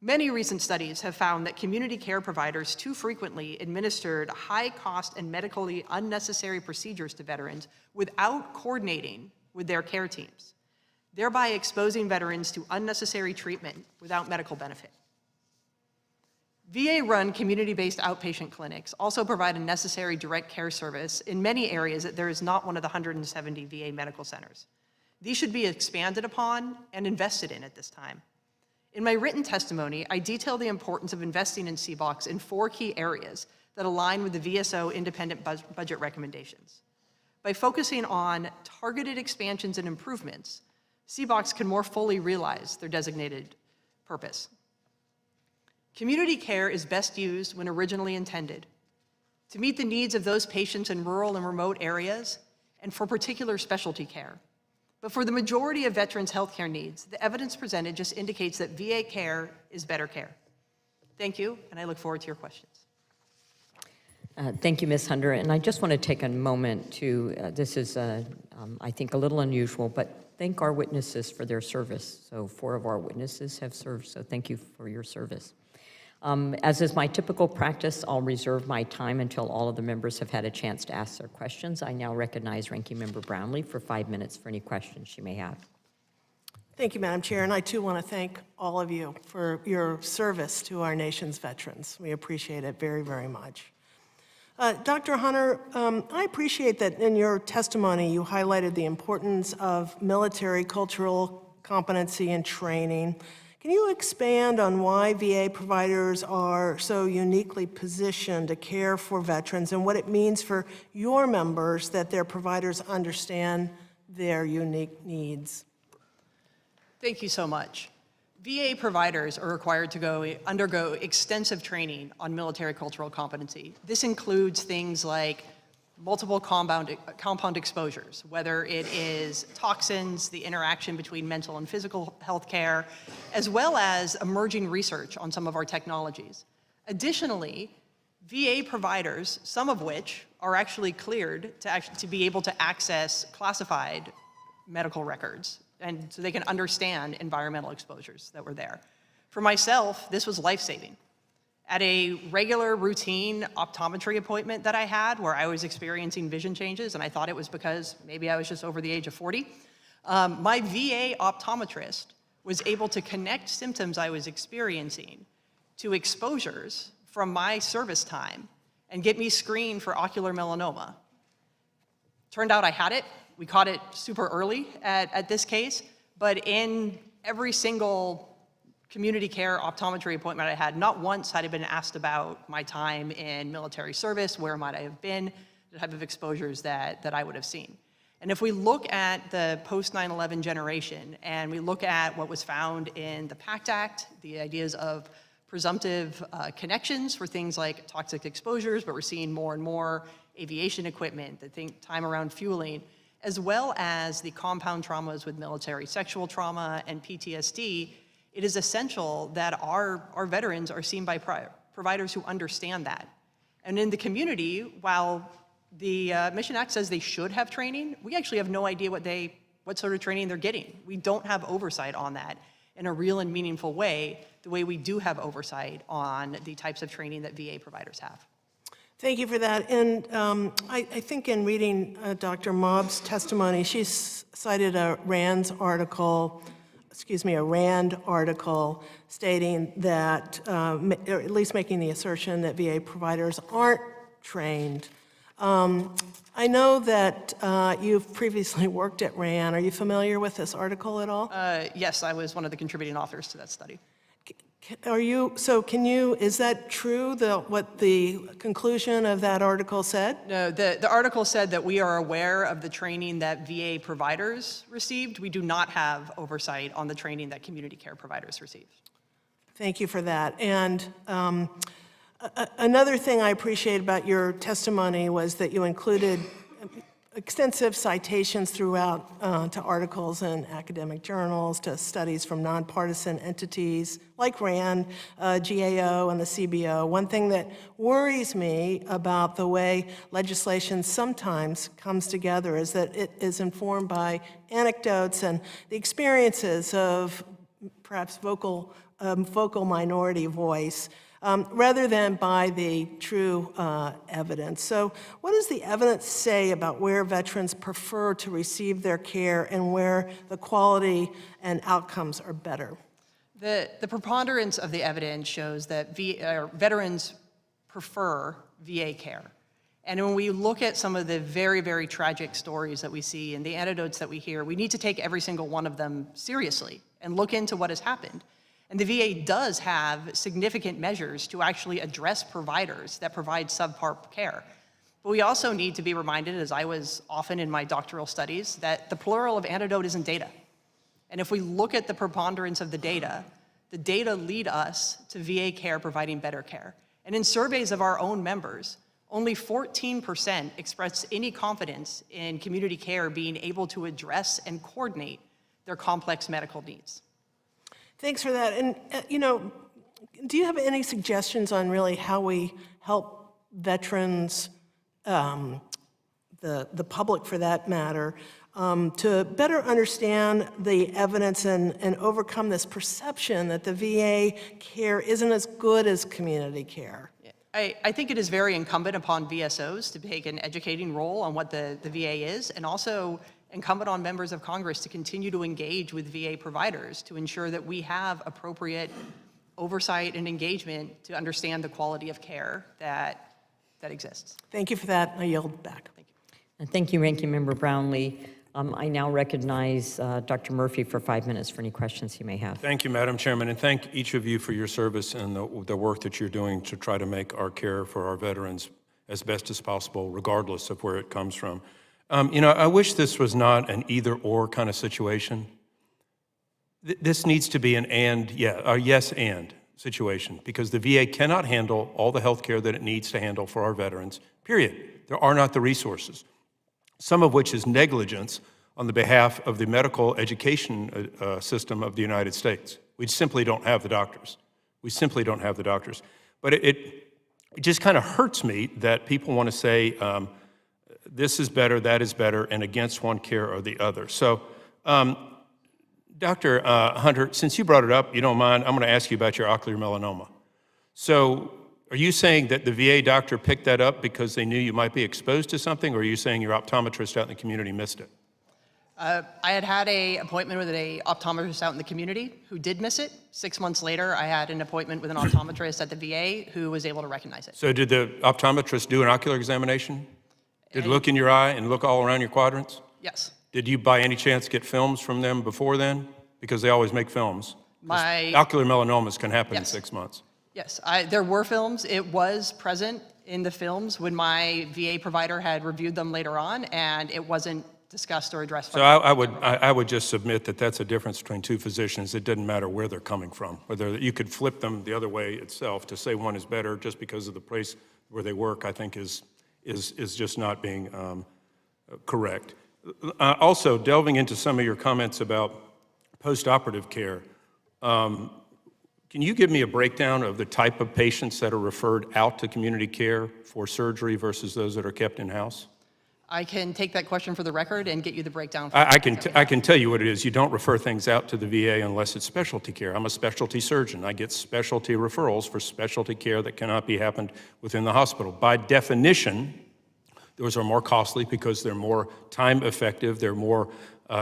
Many recent studies have found that community care providers too frequently administered high-cost and medically unnecessary procedures to veterans without coordinating with their care teams, thereby exposing veterans to unnecessary treatment without medical benefit. VA-run community-based outpatient clinics also provide a necessary direct care service in many areas that there is not one of the 170 VA medical centers. These should be expanded upon and invested in at this time. In my written testimony, I detail the importance of investing in CBOCs in 4 key areas that align with the VSO independent budget recommendations. By focusing on targeted expansions and improvements, CBOCs can more fully realize their designated purpose. Community care is best used when originally intended, to meet the needs of those patients in rural and remote areas and for particular specialty care. But for the majority of veterans' healthcare needs, the evidence presented just indicates that VA care is better care. Thank you, and I look forward to your questions. Thank you, Ms. Hunter. And I just want to take a moment to, this is, I think, a little unusual, but thank our witnesses for their service. So 4 of our witnesses have served, so thank you for your service. As is my typical practice, I'll reserve my time until all of the members have had a chance to ask their questions. I now recognize Ranking Member Brownlee for 5 minutes for any questions she may have. Thank you, Madam Chair, and I too want to thank all of you for your service to our nation's veterans. We appreciate it very, very much. Dr. Hunter, I appreciate that in your testimony you highlighted the importance of military cultural competency and training. Can you expand on why VA providers are so uniquely positioned to care for veterans and what it means for your members that their providers understand their unique needs? Thank you so much. VA providers are required to undergo extensive training on military cultural competency. This includes things like multiple compound exposures, whether it is toxins, the interaction between mental and physical health care, as well as emerging research on some of our technologies. Additionally, VA providers, some of which are actually cleared to be able to access classified medical records, and so they can understand environmental exposures that were there. For myself, this was life-saving. At a regular routine optometry appointment that I had where I was experiencing vision changes, and I thought it was because maybe I was just over the age of 40, my VA optometrist was able to connect symptoms I was experiencing to exposures from my service time and get me screened for ocular melanoma. Turned out I had it. We caught it super early at this case, but in every single community care optometry appointment I had, not once had I been asked about my time in military service, where might I have been, the type of exposures that I would have seen. And if we look at the post 9/11 generation and we look at what was found in the PACT Act, the ideas of presumptive connections for things like toxic exposures, but we're seeing more and more aviation equipment, time around fueling, as well as the compound traumas with military sexual trauma and PTSD, it is essential that our veterans are seen by providers who understand that. And in the community, while the Mission Act says they should have training, we actually have no idea what sort of training they're getting. We don't have oversight on that in a real and meaningful way, the way we do have oversight on the types of training that VA providers have. Thank you for that. And I think in reading Dr. Mobb's testimony, she cited a RAND article stating that, or at least making the assertion that VA providers aren't trained. I know that you've previously worked at RAND. Are you familiar with this article at all? Yes, I was one of the contributing authors to that study. Is that true, what the conclusion of that article said? No, the article said that we are aware of the training that VA providers received. We do not have oversight on the training that community care providers received. Thank you for that. And another thing I appreciate about your testimony was that you included extensive citations throughout to articles in academic journals, to studies from nonpartisan entities like RAND, GAO, and the CBO. One thing that worries me about the way legislation sometimes comes together is that it is informed by anecdotes and the experiences of perhaps vocal minority voice, rather than by the true evidence. So what does the evidence say about where veterans prefer to receive their care and where the quality and outcomes are better? The preponderance of the evidence shows that veterans prefer VA care. And when we look at some of the very, very tragic stories that we see and the anecdotes that we hear, we need to take every single one of them seriously and look into what has happened. And the VA does have significant measures to actually address providers that provide subpar care. But we also need to be reminded, as I was often in my doctoral studies, that the plural of anecdote isn't data. And if we look at the preponderance of the data lead us to VA care providing better care. And in surveys of our own members, only 14% expressed any confidence in community care being able to address and coordinate their complex medical needs. Thanks for that. And, do you have any suggestions on really how we help veterans, the public for that matter, to better understand the evidence and overcome this perception that the VA care isn't as good as community care? I think it is very incumbent upon VSOs to take an educating role on what the VA is, and also incumbent on members of Congress to continue to engage with VA providers to ensure that we have appropriate oversight and engagement to understand the quality of care that exists. Thank you for that. I yield back. Thank you. And thank you, Ranking Member Brownlee. I now recognize Dr. Murphy for 5 minutes for any questions he may have. Thank you, Madam Chairman, and thank each of you for your service and the work that you're doing to try to make our care for our veterans as best as possible, regardless of where it comes from. I wish this was not an either-or kind of situation. This needs to be a yes and situation, because the VA cannot handle all the health care that it needs to handle for our veterans, period. There are not the resources, some of which is negligence on the behalf of the medical education system of the United States. We simply don't have the doctors. But it just kind of hurts me that people want to say, this is better, that is better, and against one care or the other. So, Dr. Hunter, since you brought it up, you don't mind, I'm going to ask you about your ocular melanoma. So, are you saying that the VA doctor picked that up because they knew you might be exposed to something, or are you saying your optometrist out in the community missed it? I had an appointment with an optometrist out in the community who did miss it. 6 months later, I had an appointment with an optometrist at the VA who was able to recognize it. So did the optometrist do an ocular examination? Did it look in your eye and look all around your quadrants? Yes. Did you by any chance get films from them before then? Because they always make films. Ocular melanomas can happen in Yes. 6 months. Yes, there were films. It was present in the films when my VA provider had reviewed them later on, and it wasn't discussed or addressed. So I would just submit that that's a difference between two physicians. It doesn't matter where they're coming from. Whether you could flip them the other way itself to say one is better just because of the place where they work, I think is just not being correct. Also, delving into some of your comments about post-operative care, can you give me a breakdown of the type of patients that are referred out to community care for surgery versus those that are kept in-house? I can take that question for the record and get you the breakdown. I can tell you what it is. You don't refer things out to the VA unless it's specialty care. I'm a specialty surgeon. I get specialty referrals for specialty care that cannot be happened within the hospital. By definition, those are more costly because they're more time effective, they're more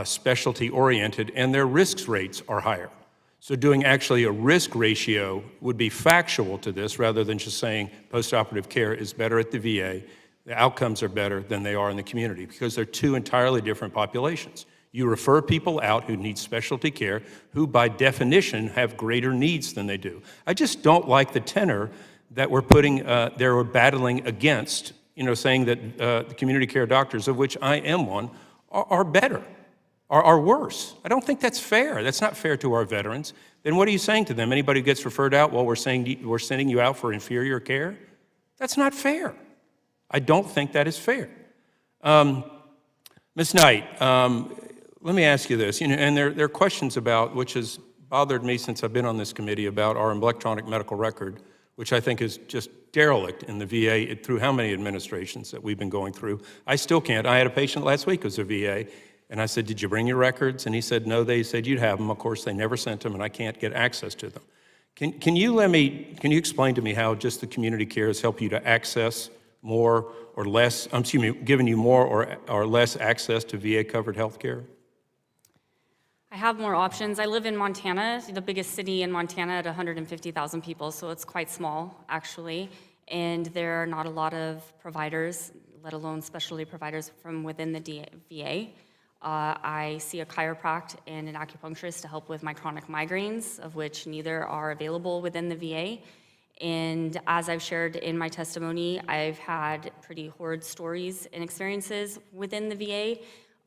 specialty oriented, and their risk rates are higher. So doing actually a risk ratio would be factual to this rather than just saying postoperative care is better at the VA. The outcomes are better than they are in the community because they're two entirely different populations. You refer people out who need specialty care who by definition have greater needs than they do. I just don't like the tenor that we're battling against, saying that the community care doctors, of which I am one, are better. Are worse. I don't think that's fair. That's not fair to our veterans. Then what are you saying to them? Anybody who gets referred out, well, we're sending you out for inferior care? That's not fair. I don't think that is fair. Ms. Knight, let me ask you this, and there are questions about, which has bothered me since I've been on this committee, about our electronic medical record, which I think is just derelict in the VA through how many administrations that we've been going through. I still can't. I had a patient last week who was a VA, and I said, did you bring your records? And he said, no, they said you'd have them. Of course, they never sent them, and I can't get access to them. Can you explain to me how just the community care has helped you to access more or less, given you more or less access to VA-covered health care? I have more options. I live in Montana, the biggest city in Montana at 150,000 people, so it's quite small, actually. And there are not a lot of providers, let alone specialty providers from within the VA. I see a chiropractor and an acupuncturist to help with my chronic migraines, of which neither are available within the VA. And as I've shared in my testimony, I've had pretty horrid stories and experiences within the VA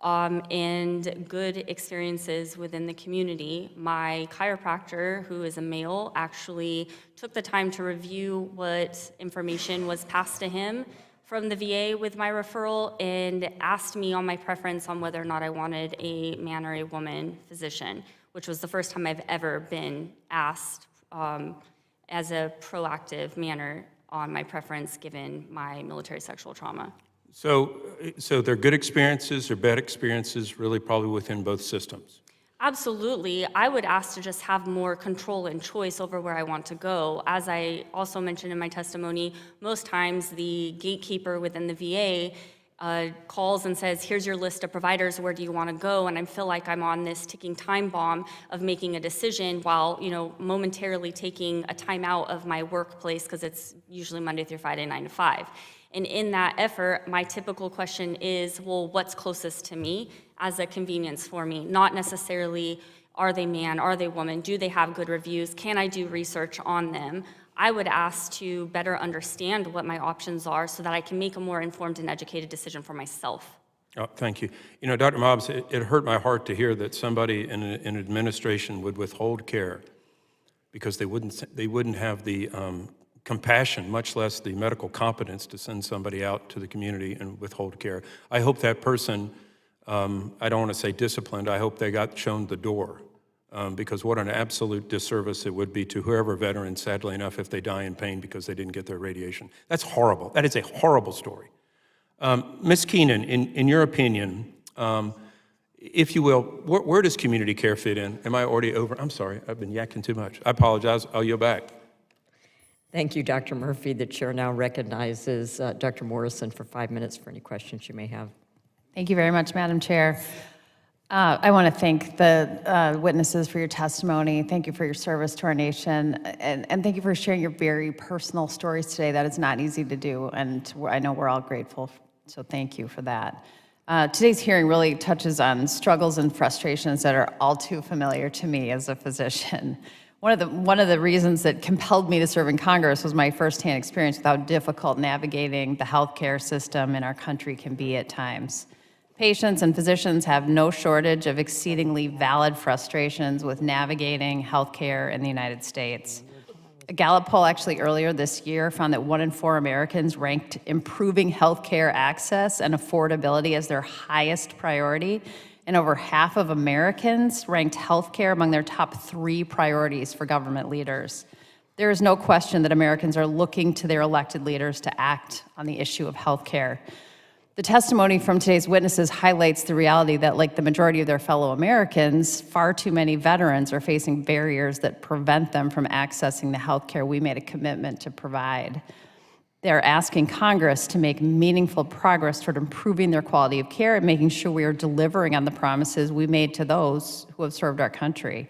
and good experiences within the community. My chiropractor, who is a male, actually took the time to review what information was passed to him from the VA with my referral and asked me on my preference on whether or not I wanted a man or a woman physician, which was the first time I've ever been asked as a proactive manner on my preference given my military sexual trauma. So they're good experiences or bad experiences really probably within both systems? Absolutely. I would ask to just have more control and choice over where I want to go. As I also mentioned in my testimony, most times the gatekeeper within the VA calls and says, here's your list of providers, where do you want to go? And I feel like I'm on this ticking time bomb of making a decision while, momentarily taking a time out of my workplace, because it's usually Monday through Friday, 9 to 5. And in that effort, my typical question is, well, what's closest to me as a convenience for me? Not necessarily, are they man, are they woman, do they have good reviews, can I do research on them? I would ask to better understand what my options are so that I can make a more informed and educated decision for myself. Oh, thank you. Dr. Mobbs, it hurt my heart to hear that somebody in administration would withhold care because they wouldn't have the compassion, much less the medical competence to send somebody out to the community and withhold care. I hope that person, I don't want to say disciplined, I hope they got shown the door. Because what an absolute disservice it would be to whoever veteran, sadly enough, if they die in pain because they didn't get their radiation. That's horrible. That is a horrible story. Ms. Keenan, in your opinion, if you will, where does community care fit in? Am I already over? I'm sorry, I've been yakking too much. I apologize. I'll yield back. Thank you, Dr. Murphy. The chair now recognizes Dr. Morrison for 5 minutes for any questions you may have. Thank you very much, Madam Chair. I want to thank the witnesses for your testimony. Thank you for your service to our nation. And thank you for sharing your very personal stories today. That is not easy to do, and I know we're all grateful, so thank you for that. Today's hearing really touches on struggles and frustrations that are all too familiar to me as a physician. One of the reasons that compelled me to serve in Congress was my firsthand experience with how difficult navigating the healthcare system in our country can be at times. Patients and physicians have no shortage of exceedingly valid frustrations with navigating healthcare in the United States. A Gallup poll actually earlier this year found that 1 in 4 Americans ranked improving healthcare access and affordability as their highest priority, and over half of Americans ranked healthcare among their top 3 priorities for government leaders. There is no question that Americans are looking to their elected leaders to act on the issue of healthcare. The testimony from today's witnesses highlights the reality that, like the majority of their fellow Americans, far too many veterans are facing barriers that prevent them from accessing the health care we made a commitment to provide. They're asking Congress to make meaningful progress toward improving their quality of care and making sure we are delivering on the promises we made to those who have served our country.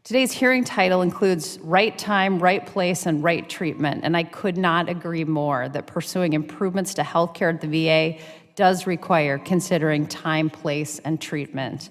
Today's hearing title includes right time, right place, and right treatment, and I could not agree more that pursuing improvements to healthcare at the VA does require considering time, place, and treatment.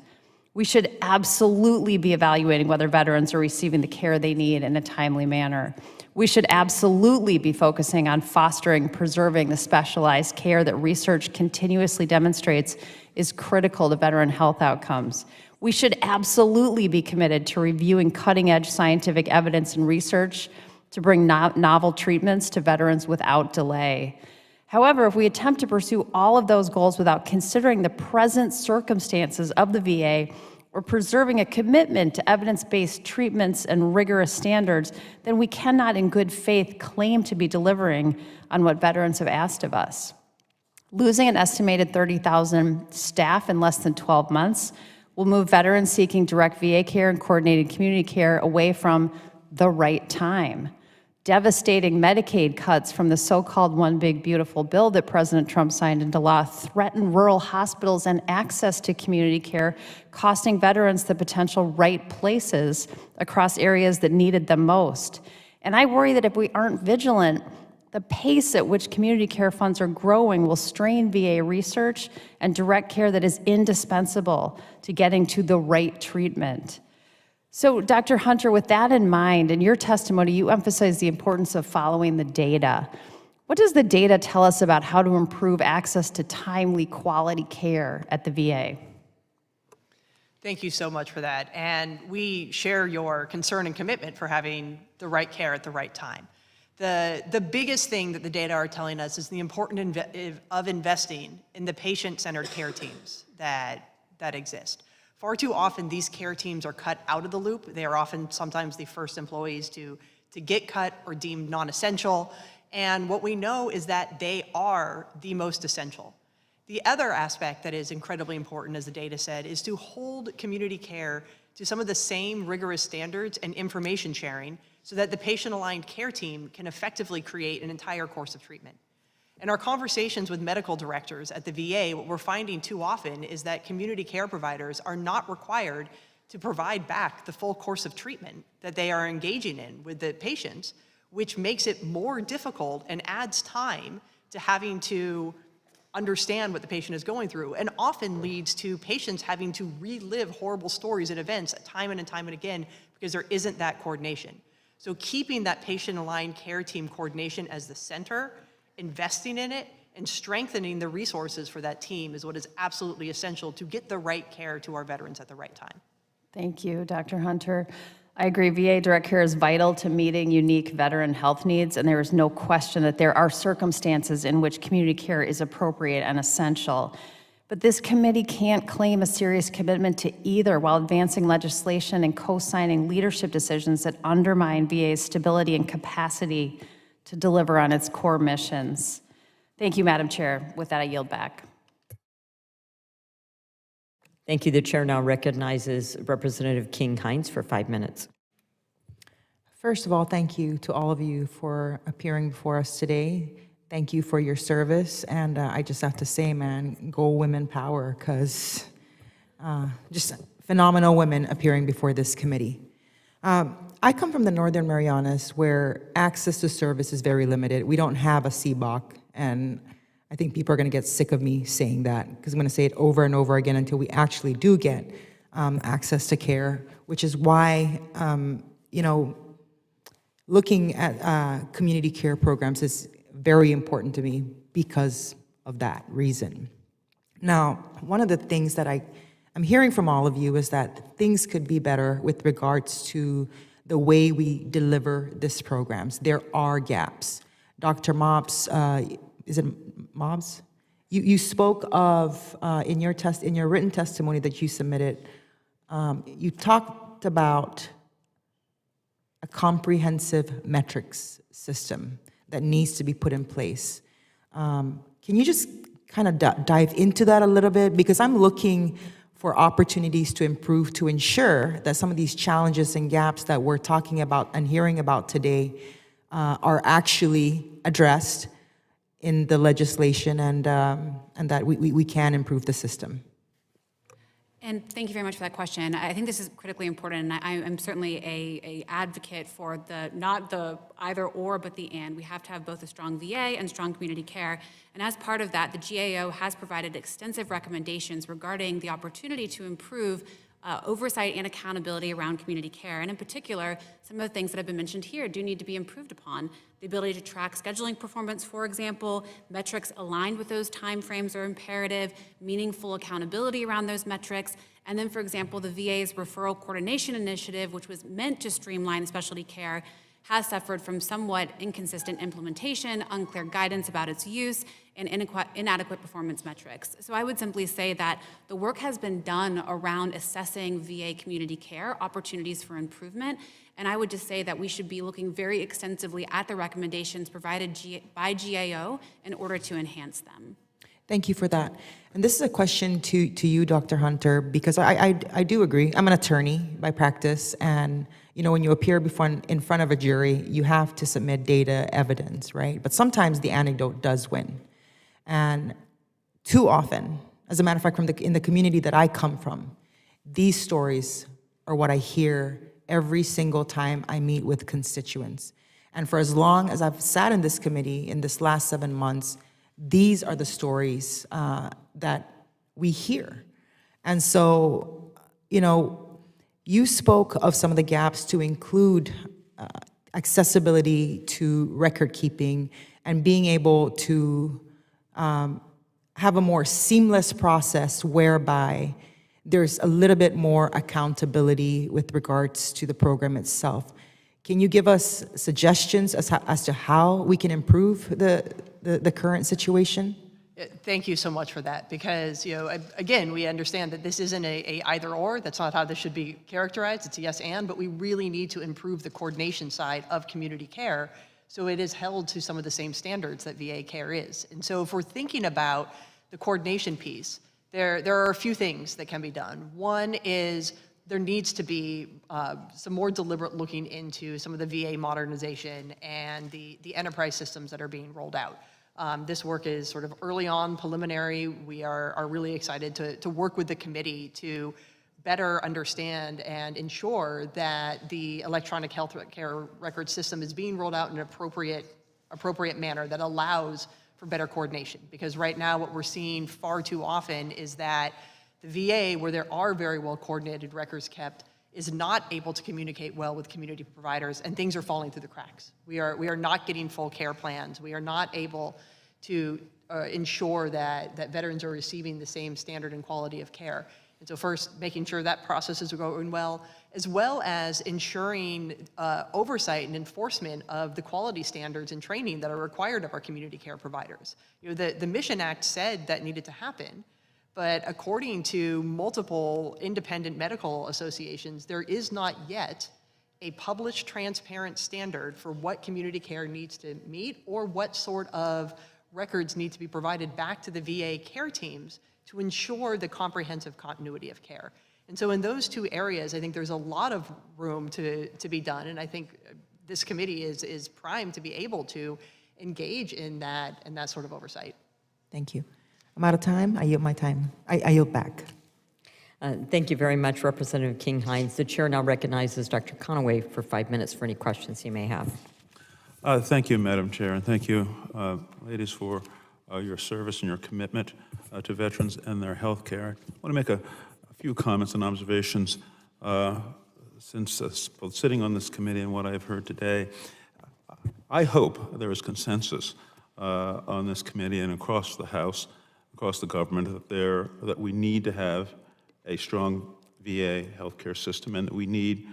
We should absolutely be evaluating whether veterans are receiving the care they need in a timely manner. We should absolutely be focusing on fostering, preserving the specialized care that research continuously demonstrates is critical to veteran health outcomes. We should absolutely be committed to reviewing cutting-edge scientific evidence and research to bring novel treatments to veterans without delay. However, if we attempt to pursue all of those goals without considering the present circumstances of the VA or preserving a commitment to evidence-based treatments and rigorous standards, then we cannot in good faith claim to be delivering on what veterans have asked of us. Losing an estimated 30,000 staff in less than 12 months will move veterans seeking direct VA care and coordinated community care away from the right time. Devastating Medicaid cuts from the so-called One Big Beautiful Bill that President Trump signed into law threaten rural hospitals and access to community care, costing veterans the potential right places across areas that needed them most. And I worry that if we aren't vigilant, the pace at which community care funds are growing will strain VA research and direct care that is indispensable to getting to the right treatment. So, Dr. Hunter, with that in mind, in your testimony, you emphasize the importance of following the data. What does the data tell us about how to improve access to timely, quality care at the VA? Thank you so much for that. And we share your concern and commitment for having the right care at the right time. The biggest thing that the data are telling us is the importance of investing in the patient-centered care teams that exist. Far too often, these care teams are cut out of the loop. They are often sometimes the first employees to get cut or deemed non-essential. And what we know is that they are the most essential. The other aspect that is incredibly important, as the data said, is to hold community care to some of the same rigorous standards and information sharing so that the patient-aligned care team can effectively create an entire course of treatment. In our conversations with medical directors at the VA, what we're finding too often is that community care providers are not required to provide back the full course of treatment that they are engaging in with the patients, which makes it more difficult and adds time to having to understand what the patient is going through, and often leads to patients having to relive horrible stories and events time and time and again because there isn't that coordination. So keeping that patient-aligned care team coordination as the center, investing in it, and strengthening the resources for that team is what is absolutely essential to get the right care to our veterans at the right time. Thank you, Dr. Hunter. I agree, VA direct care is vital to meeting unique veteran health needs, and there is no question that there are circumstances in which community care is appropriate and essential. But this committee can't claim a serious commitment to either while advancing legislation and co-signing leadership decisions that undermine VA's stability and capacity to deliver on its core missions. Thank you, Madam Chair. With that, I yield back. Thank you. The chair now recognizes Representative King-Hines for 5 minutes. First of all, thank you to all of you for appearing before us today. Thank you for your service. And I just have to say, man, go women power, because just phenomenal women appearing before this committee. I come from the Northern Marianas, where access to service is very limited. We don't have a CBOC, and I think people are going to get sick of me saying that because I'm going to say it over and over again until we actually do get access to care, which is why, looking at community care programs is very important to me because of that reason. Now, one of the things that I'm hearing from all of you is that things could be better with regards to the way we deliver these programs. There are gaps. Dr. Mobs, is it Mobs? You spoke of, in your written testimony that you submitted, you talked about a comprehensive metrics system that needs to be put in place. Can you just kind of dive into that a little bit? Because I'm looking for opportunities to improve, to ensure that some of these challenges and gaps that we're talking about and hearing about today are actually addressed in the legislation, and that we can improve the system. And thank you very much for that question. I think this is critically important, and I am certainly a advocate for not the either or, but the and. We have to have both a strong VA and strong community care. And as part of that, the GAO has provided extensive recommendations regarding the opportunity to improve oversight and accountability around community care. And in particular, some of the things that have been mentioned here do need to be improved upon. The ability to track scheduling performance, for example, metrics aligned with those timeframes are imperative, meaningful accountability around those metrics. And then, for example, the VA's referral coordination initiative, which was meant to streamline specialty care, has suffered from somewhat inconsistent implementation, unclear guidance about its use, and inadequate performance metrics. So I would simply say that the work has been done around assessing VA community care opportunities for improvement, and I would just say that we should be looking very extensively at the recommendations provided by GAO in order to enhance them. Thank you for that. And this is a question to you, Dr. Hunter, because I do agree. I'm an attorney by practice, and when you appear in front of a jury, you have to submit data, evidence, right? But sometimes the anecdote does win. And too often, as a matter of fact, in the community that I come from, these stories are what I hear every single time I meet with constituents. And for as long as I've sat in this committee in this last 7 months, these are the stories that we hear. And so, you spoke of some of the gaps to include accessibility to record keeping and being able to have a more seamless process whereby there's a little bit more accountability with regards to the program itself. Can you give us suggestions as to how we can improve the current situation? Thank you so much for that, because again, we understand that this isn't a either or. That's not how this should be characterized. It's a yes and, but we really need to improve the coordination side of community care so it is held to some of the same standards that VA care is. And so if we're thinking about the coordination piece, there are a few things that can be done. One is there needs to be some more deliberate looking into some of the VA modernization and the enterprise systems that are being rolled out. This work is sort of early on, preliminary. We are really excited to work with the committee to better understand and ensure that the electronic health care record system is being rolled out in an appropriate manner that allows for better coordination. Because right now what we're seeing far too often is that the VA, where there are very well coordinated records kept, is not able to communicate well with community providers, and things are falling through the cracks. We are not getting full care plans. We are not able to ensure that veterans are receiving the same standard and quality of care. And so first, making sure that process is going well as ensuring oversight and enforcement of the quality standards and training that are required of our community care providers. The Mission Act said that needed to happen, but according to multiple independent medical associations, there is not yet a published transparent standard for what community care needs to meet or what sort of records need to be provided back to the VA care teams to ensure the comprehensive continuity of care. And so in those two areas, I think there's a lot of room to be done, and I think this committee is primed to be able to engage in that sort of oversight. Thank you. I'm out of time. I yield my time. I yield back. Thank you very much, Representative King-Hines. The chair now recognizes Dr. Conaway for 5 minutes for any questions he may have. Thank you, Madam Chair, and thank you, ladies, for your service and your commitment to veterans and their health care. I want to make a few comments and observations since both sitting on this committee and what I've heard today. I hope there is consensus on this committee and across the House, across the government, that we need to have a strong VA healthcare system and that we need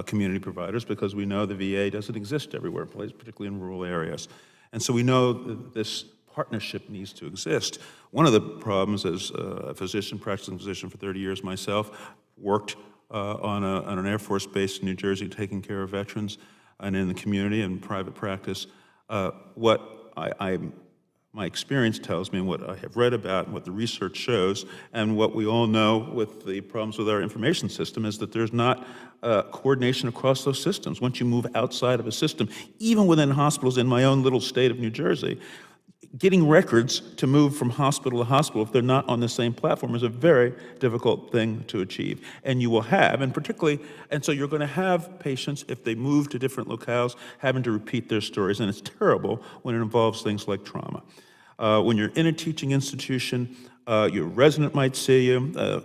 community providers, because we know the VA doesn't exist everywhere, particularly in rural areas. And so we know that this partnership needs to exist. One of the problems, as a physician, practicing physician for 30 years myself, worked on an Air Force base in New Jersey taking care of veterans and in the community and private practice. My experience tells me, and what I have read about, and what the research shows, and what we all know with the problems with our information system, is that there's not coordination across those systems. Once you move outside of a system, even within hospitals in my own little state of New Jersey, getting records to move from hospital to hospital, if they're not on the same platform, is a very difficult thing to achieve. And you will have, and so you're going to have patients, if they move to different locales, having to repeat their stories, and it's terrible when it involves things like trauma. When you're in a teaching institution, your resident might see you,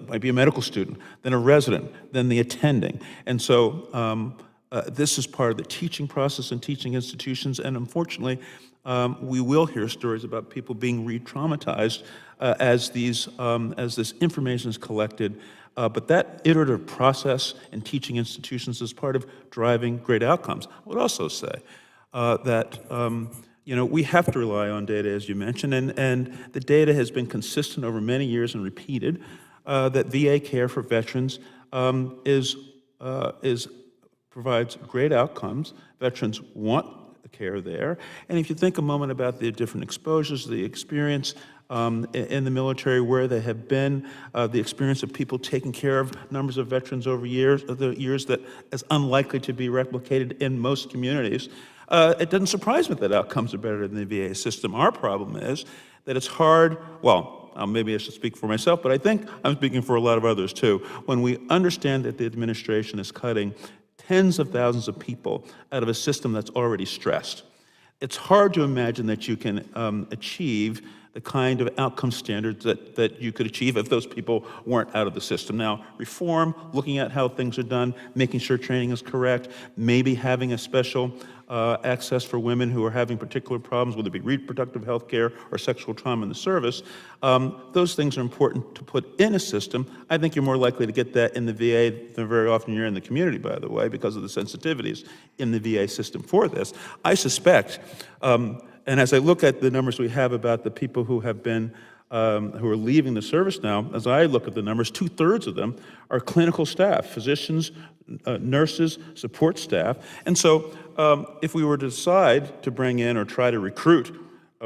might be a medical student, then a resident, then the attending. And so this is part of the teaching process in teaching institutions, and unfortunately, we will hear stories about people being re-traumatized as this information is collected. But that iterative process in teaching institutions is part of driving great outcomes. I would also say that we have to rely on data, as you mentioned, and the data has been consistent over many years and repeated that VA care for veterans provides great outcomes. Veterans want care there. And if you think a moment about the different exposures, the experience in the military where they have been, the experience of people taking care of numbers of veterans over years that is unlikely to be replicated in most communities, it doesn't surprise me that outcomes are better than the VA system. Our problem is that it's hard, maybe I should speak for myself, but I think I'm speaking for a lot of others too, when we understand that the administration is cutting tens of thousands of people out of a system that's already stressed. It's hard to imagine that you can achieve the kind of outcome standards that you could achieve if those people weren't out of the system. Now, reform, looking at how things are done, making sure training is correct, maybe having a special access for women who are having particular problems, whether it be reproductive health care or sexual trauma in the service. Those things are important to put in a system. I think you're more likely to get that in the VA than very often you're in the community, by the way, because of the sensitivities in the VA system for this. I suspect, and as I look at the numbers we have about the people who have been who are leaving the service now, as I look at the numbers, 2/3 of them are clinical staff, physicians, nurses, support staff. And so if we were to decide to bring in or try to recruit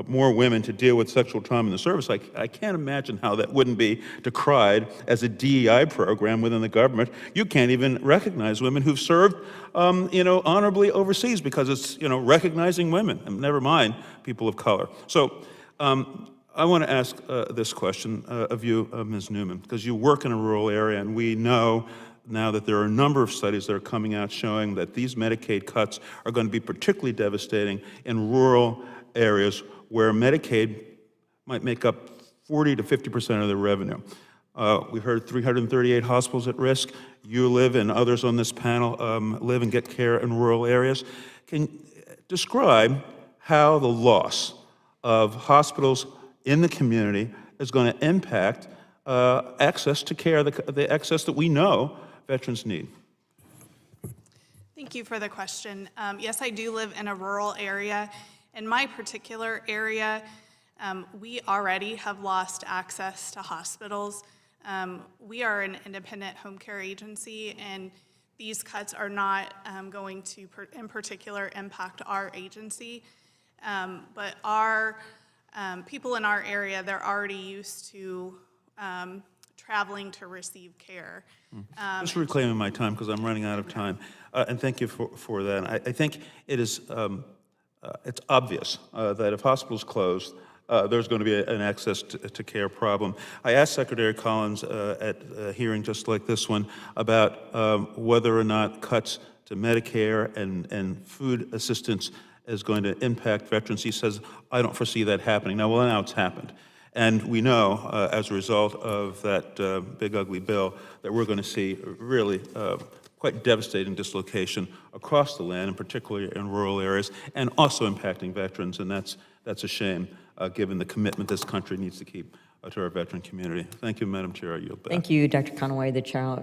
more women to deal with sexual trauma in the service, I can't imagine how that wouldn't be decried as a DEI program within the government. You can't even recognize women who've served, honorably overseas because it's, recognizing women, and never mind people of color. So I want to ask this question of you, Ms. Newman, because you work in a rural area, and we know now that there are a number of studies that are coming out showing that these Medicaid cuts are going to be particularly devastating in rural areas where Medicaid might make up 40 to 50% of the revenue. We heard 338 hospitals at risk. You live, and others on this panel live and get care in rural areas. Can you describe how the loss of hospitals in the community is going to impact access to care, the access that we know veterans need? Thank you for the question. Yes, I do live in a rural area. In my particular area, we already have lost access to hospitals. We are an independent home care agency, and these cuts are not going to, in particular, impact our agency. But our people in our area, they're already used to traveling to receive care. Just reclaiming my time because I'm running out of time. And thank you for that. I think it is, it's obvious that if hospitals close, there's going to be an access to care problem. I asked Secretary Collins at a hearing just like this one about whether or not cuts to Medicare and food assistance is going to impact veterans. He says, I don't foresee that happening. Now it's happened. And we know, as a result of that big ugly bill, that we're going to see really quite devastating dislocation across the land, and particularly in rural areas, and also impacting veterans. And that's a shame, given the commitment this country needs to keep to our veteran community. Thank you, Madam Chair. I yield back. Thank you, Dr. Conaway. The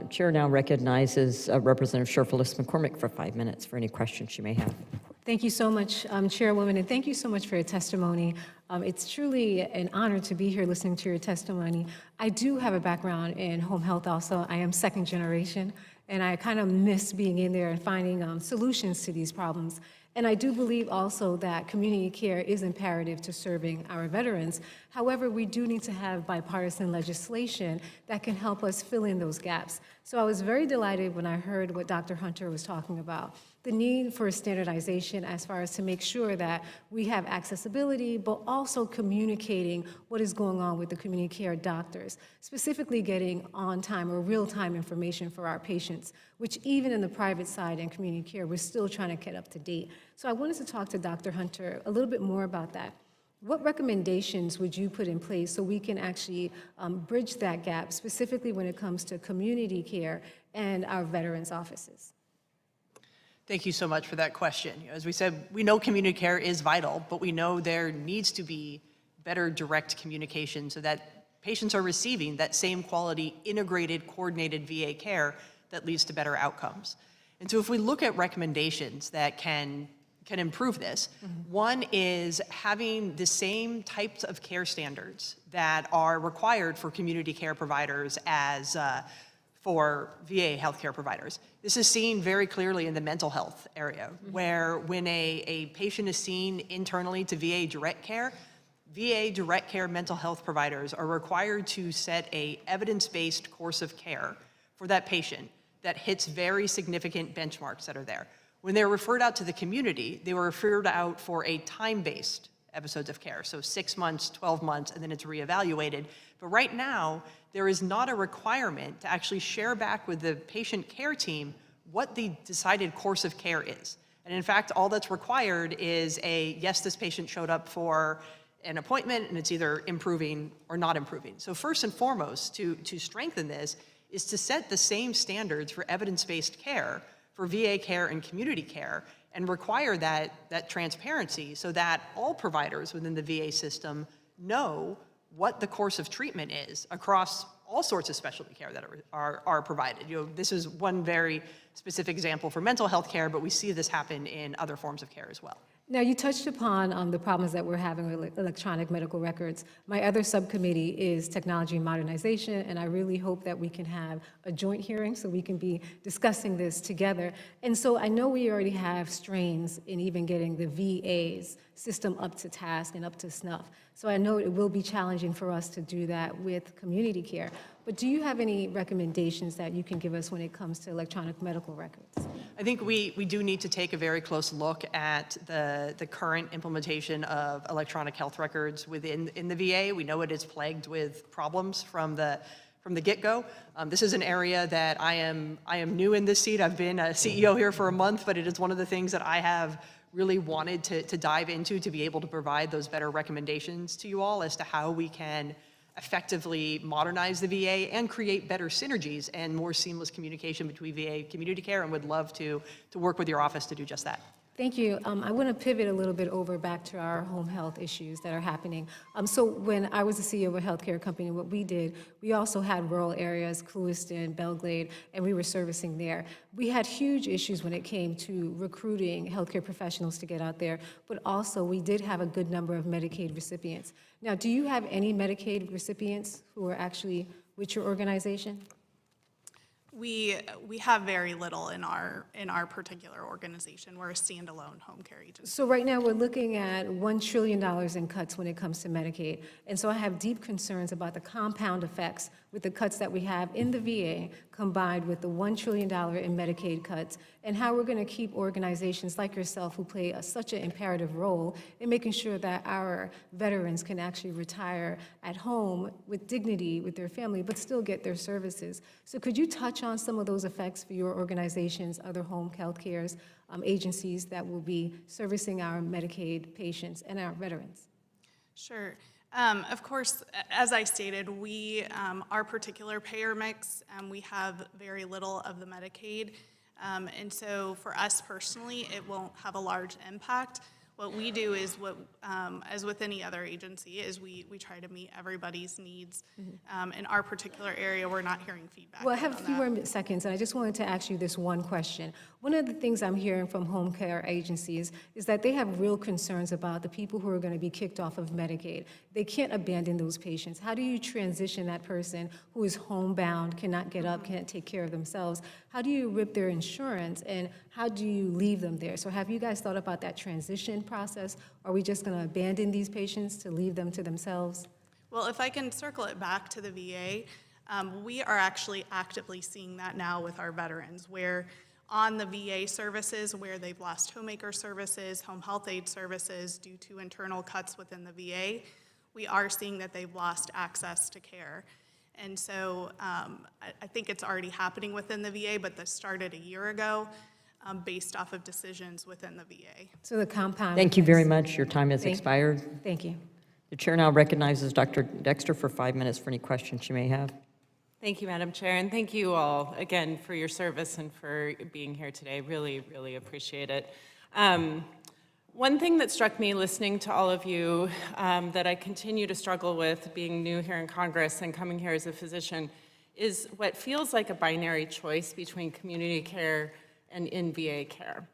chair now recognizes Representative Sherfilis McCormick for 5 minutes for any questions she may have. Thank you so much, Chairwoman, and thank you so much for your testimony. It's truly an honor to be here listening to your testimony. I do have a background in home health also. I am second generation, and I kind of miss being in there and finding solutions to these problems. And I do believe also that community care is imperative to serving our veterans. However, we do need to have bipartisan legislation that can help us fill in those gaps. So I was very delighted when I heard what Dr. Hunter was talking about, the need for standardization as far as to make sure that we have accessibility, but also communicating what is going on with the community care doctors, specifically getting on-time or real-time information for our patients, which even in the private side and community care, we're still trying to get up to date. So I wanted to talk to Dr. Hunter a little bit more about that. What recommendations would you put in place so we can actually bridge that gap, specifically when it comes to community care and our veterans' offices? Thank you so much for that question. As we said, we know community care is vital, but we know there needs to be better direct communication so that patients are receiving that same quality, integrated, coordinated VA care that leads to better outcomes. And so if we look at recommendations that can improve this, one is having the same types of care standards that are required for community care providers as for VA healthcare providers. This is seen very clearly in the mental health area, where when a patient is seen internally to VA direct care mental health providers are required to set a evidence-based course of care for that patient that hits very significant benchmarks that are there. When they're referred out to the community, they were referred out for a time-based episodes of care, so 6 months, 12 months, and then it's reevaluated. But right now, there is not a requirement to actually share back with the patient care team what the decided course of care is. And in fact, all that's required is yes, this patient showed up for an appointment and it's either improving or not improving. So first and foremost, to strengthen this is to set the same standards for evidence-based care for VA care and community care and require that transparency so that all providers within the VA system know what the course of treatment is across all sorts of specialty care that are provided. This is one very specific example for mental health care, but we see this happen in other forms of care as well. Now, you touched upon the problems that we're having with electronic medical records. My other subcommittee is technology modernization, and I really hope that we can have a joint hearing so we can be discussing this together. And so I know we already have strains in even getting the VA's system up to task and up to snuff. So I know it will be challenging for us to do that with community care. But do you have any recommendations that you can give us when it comes to electronic medical records? I think we do need to take a very close look at the current implementation of electronic health records within the VA. We know it is plagued with problems from the get-go. This is an area that I am new in this seat. I've been a CEO here for a month, but it is one of the things that I have really wanted to dive into to be able to provide those better recommendations to you all as to how we can effectively modernize the VA and create better synergies and more seamless communication between VA community care, and would love to work with your office to do just that. Thank you. I want to pivot a little bit over back to our home health issues that are happening. So when I was the CEO of a healthcare company, what we did, we also had rural areas, Clewiston, Belglade, and we were servicing there. We had huge issues when it came to recruiting healthcare professionals to get out there, but also we did have a good number of Medicaid recipients. Now, do you have any Medicaid recipients who are actually with your organization? We have very little in our particular organization. We're a standalone home care agency. So right now we're looking at $1 trillion in cuts when it comes to Medicaid. And so I have deep concerns about the compound effects with the cuts that we have in the VA combined with the $1 trillion in Medicaid cuts, and how we're going to keep organizations like yourself who play such an imperative role in making sure that our veterans can actually retire at home with dignity with their family, but still get their services. So could you touch touch on some of those effects for your organizations, other home health cares, agencies that will be servicing our Medicaid patients and our veterans? Sure. Of course, as I stated, our particular payer mix, we have very little of the Medicaid. And so for us personally, it won't have a large impact. What we do is as with any other agency, is we try to meet everybody's needs. In our particular area, we're not hearing feedback. Well, I have a on few that. more seconds, and I just wanted to ask you this one question. One of the things I'm hearing from home care agencies is that they have real concerns about the people who are going to be kicked off of Medicaid. They can't abandon those patients. How do you transition that person who is homebound, cannot get up, can't take care of themselves? How do you rip their insurance, and how do you leave them there? So have you guys thought about that transition process? Are we just going to abandon these patients to leave them to themselves? Well, if I can circle it back to the VA, we are actually actively seeing that now with our veterans, where on the VA services, where they've lost homemaker services, home health aid services due to internal cuts within the VA, we are seeing that they've lost access to care. And so I think it's already happening within the VA, but this started a year ago based off of decisions within the VA. So the compound. Thank you very effects. much. Your time has expired. Thank you. The chair now recognizes Dr. Dexter for 5 minutes for any questions she may have. Thank you, Madam Chair, and thank you all again for your service and for being here today. Really, really appreciate it. One thing that struck me listening to all of you that I continue to struggle with being new here in Congress and coming here as a physician is what feels like a binary choice between community care and in VA care.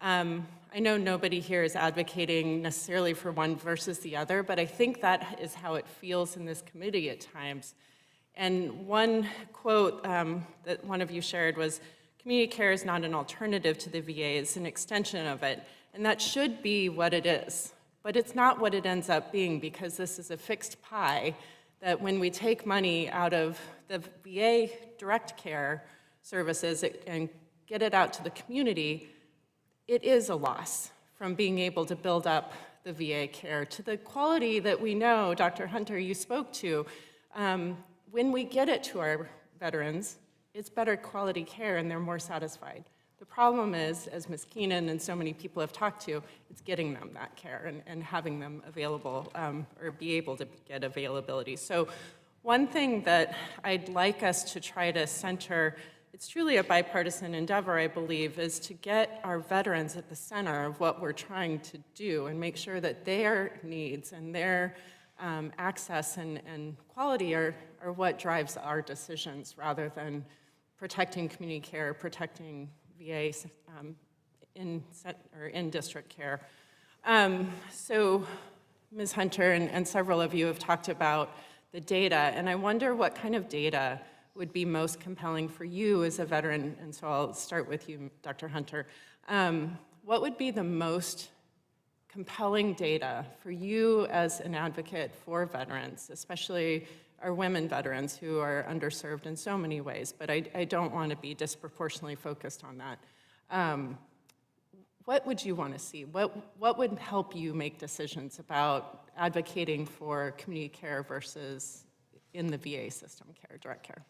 I know nobody here is advocating necessarily for one versus the other, but I think that is how it feels in this committee at times. And one quote that one of you shared was, "Community care is not an alternative to the VA, it's an extension of it." And that should be what it is. But it's not what it ends up being, because this is a fixed pie that when we take money out of the VA direct care services and get it out to the community, it is a loss from being able to build up the VA care to the quality that we know, Dr. Hunter, you spoke to. When we get it to our veterans, it's better quality care and they're more satisfied. The problem is, as Ms. Keenan and so many people have talked to, it's getting them that care and having them available or be able to get availability. So one thing that I'd like us to try to center, it's truly a bipartisan endeavor, I believe, is to get our veterans at the center of what we're trying to do and make sure that their needs and their access and quality are what drives our decisions, rather than protecting community care, protecting VA in district care. So Ms. Hunter and several of you have talked about the data, and I wonder what kind of data would be most compelling for you as a veteran, and so I'll start with you, Dr. Hunter. What would be the most compelling data for you as an advocate for veterans, especially our women veterans who are underserved in so many ways, but I don't want to be disproportionately focused on that. What would you want to see? What would help you make decisions about advocating for community care versus in the VA system care, direct care?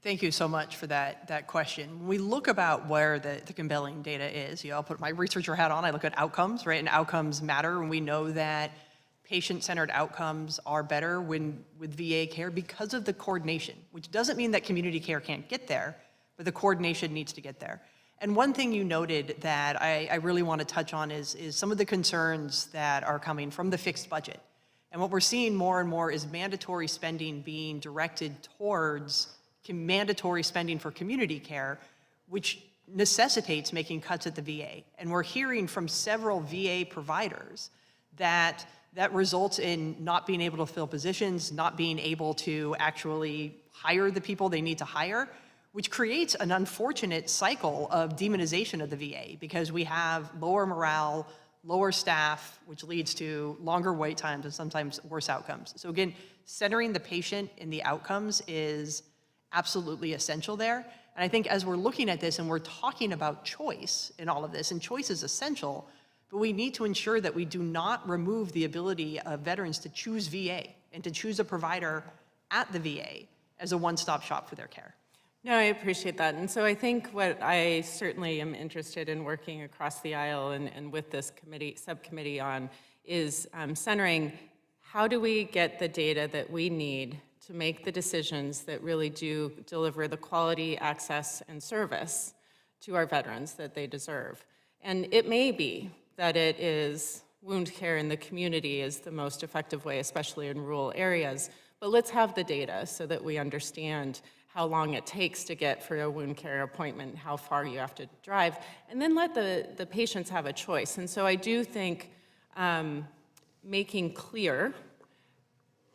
Thank you so much for that question. When we look about where the compelling data is, I'll put my researcher hat on, I look at outcomes, right? And outcomes matter, and we know that patient-centered outcomes are better with VA care because of the coordination, which doesn't mean that community care can't get there, but the coordination needs to get there. And one thing you noted that I really want to touch on is some of the concerns that are coming from the fixed budget. And what we're seeing more and more is mandatory spending being directed towards mandatory spending for community care, which necessitates making cuts at the VA. And we're hearing from several VA providers that results in not being able to fill positions, not being able to actually hire the people they need to hire, which creates an unfortunate cycle of demonization of the VA, because we have lower morale, lower staff, which leads to longer wait times and sometimes worse outcomes. So again, centering the patient in the outcomes is absolutely essential there. And I think as we're looking at this and we're talking about choice in all of this, and choice is essential, but we need to ensure that we do not remove the ability of veterans to choose VA and to choose a provider at the VA as a one-stop shop for their care. No, I appreciate that. And so I think what I certainly am interested in working across the aisle and with this subcommittee on is centering how do we get the data that we need to make the decisions that really do deliver the quality, access, and service to our veterans that they deserve. And it may be that it is wound care in the community is the most effective way, especially in rural areas, but let's have the data so that we understand how long it takes to get for a wound care appointment, how far you have to drive, and then let the patients have a choice. And so I do think making clear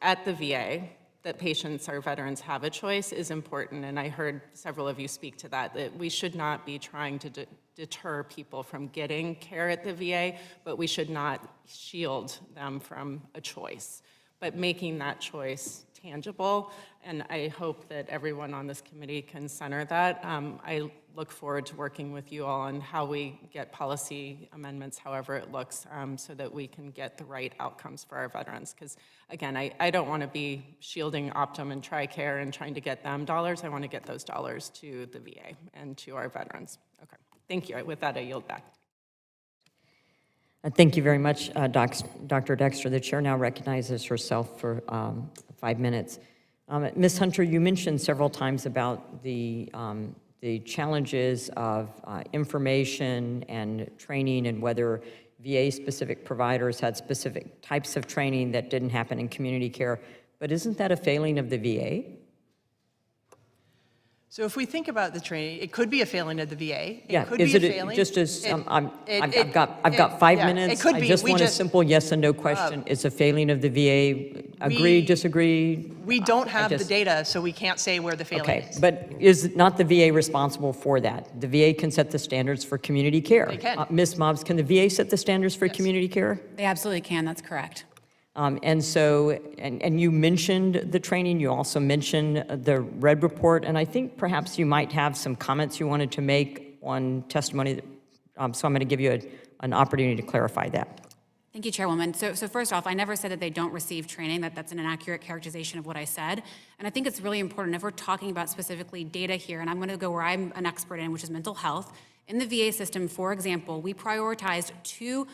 at the VA that patients or veterans have a choice is important, and I heard several of you speak to that we should not be trying to deter people from getting care at the VA, but we should not shield them from a choice. But making that choice tangible, and I hope that everyone on this committee can center that. I look forward to working with you all on how we get policy amendments, however it looks, so that we can get the right outcomes for our veterans. Because again, I don't want to be shielding Optum and TRICARE and trying to get them dollars. I want to get those dollars to the VA and to our veterans. Okay, thank you. With that, I yield back. Thank you very much, Dr. Dexter. The chair now recognizes herself for 5 minutes. Ms. Hunter, you mentioned several times about the challenges of information and training and whether VA-specific providers had specific types of training that didn't happen in community care. But isn't that a failing of the VA? So if we think about the training, it could be a failing of the VA. Yeah, It could be a failing. Just as, I've got 5 minutes. It could be. I just want a simple yes and no question. It's a failing of the VA. Agree, disagree? We don't have the data, so we can't say where the failing Okay, is. but is not the VA responsible for that? The VA can set the standards for community care. They can. Ms. Mobbs, can the VA set the standards for community care? They absolutely can, that's correct. And so, and you mentioned the training, you also mentioned the Red Report, and I think perhaps you might have some comments you wanted to make on testimony, so I'm going to give you an opportunity to clarify that. Thank you, Chairwoman. So first off, I never said that they don't receive training. That's an inaccurate characterization of what I said. And I think it's really important if we're talking about specifically data here, and I'm going to go where I'm an expert in, which is mental health. In the VA system, for example, we prioritized 2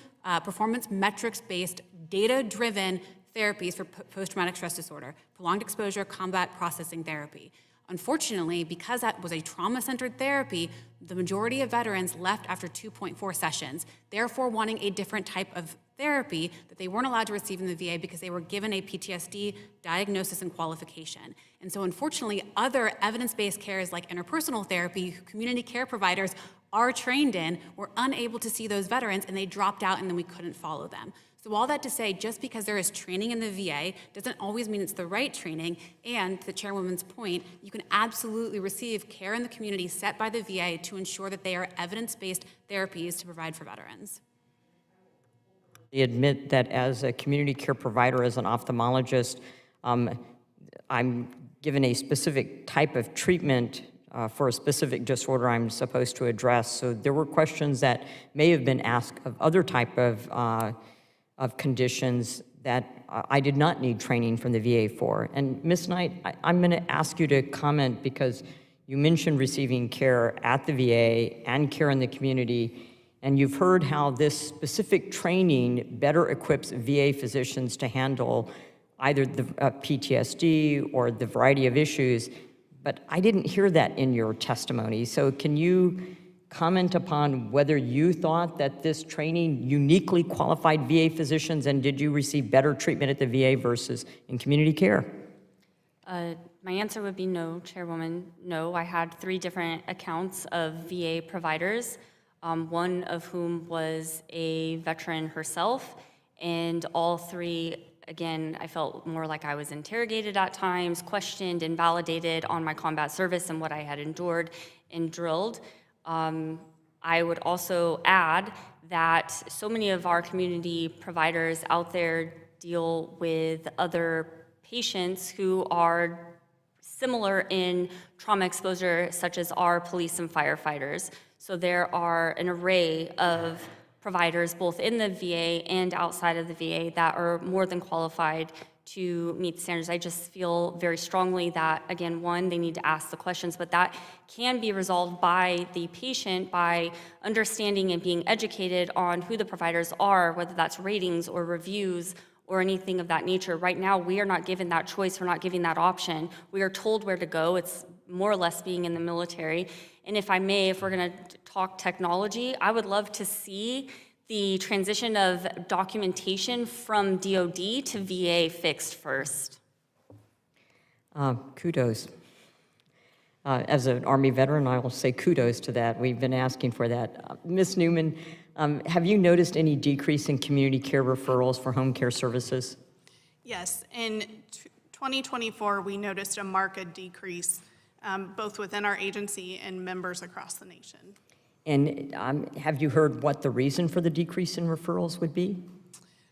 performance metrics-based, data-driven therapies for post-traumatic stress disorder, prolonged exposure, combat processing therapy. Unfortunately, because that was a trauma-centered therapy, the majority of veterans left after 2.4 sessions, therefore wanting a different type of therapy that they weren't allowed to receive in the VA because they were given a PTSD diagnosis and qualification. And so unfortunately, other evidence-based cares like interpersonal therapy, community care providers are trained in, were unable to see those veterans and they dropped out and then we couldn't follow them. So all that to say, just because there is training in the VA doesn't always mean it's the right training, and to the chairwoman's point, you can absolutely receive care in the community set by the VA to ensure that they are evidence-based therapies to provide for veterans. I admit that as a community care provider, as an ophthalmologist, I'm given a specific type of treatment for a specific disorder I'm supposed to address. So there were questions that may have been asked of other type of conditions that I did not need training from the VA for. And Ms. Knight, I'm going to ask you to comment because you mentioned receiving care at the VA and care in the community, and you've heard how this specific training better equips VA physicians to handle either the PTSD or the variety of issues, but I didn't hear that in your testimony. So can you comment upon whether you thought that this training uniquely qualified VA physicians, and did you receive better treatment at the VA versus in community care? My answer would be no, Chairwoman. No, I had 3 different accounts of VA providers, one of whom was a veteran herself, and all 3, again, I felt more like I was interrogated at times, questioned and validated on my combat service and what I had endured and drilled. I would also add that so many of our community providers out there deal with other patients who are similar in trauma exposure, such as our police and firefighters. So there are an array of providers, both in the VA and outside of the VA, that are more than qualified to meet standards. I just feel very strongly that, again, one, they need to ask the questions, but that can be resolved by the patient by understanding and being educated on who the providers are, whether that's ratings or reviews or anything of that nature. Right now, we are not given that choice. We're not given that option. We are told where to go. It's more or less being in the military. And if I may, if we're going to talk technology, I would love to see the transition of documentation from DoD to VA fixed first. Kudos. As an Army veteran, I will say kudos to that. We've been asking for that. Ms. Newman, have you noticed any decrease in community care referrals for home care services? Yes, in 2024, we noticed a marked decrease both within our agency and members across the nation. And have you heard what the reason for the decrease in referrals would be?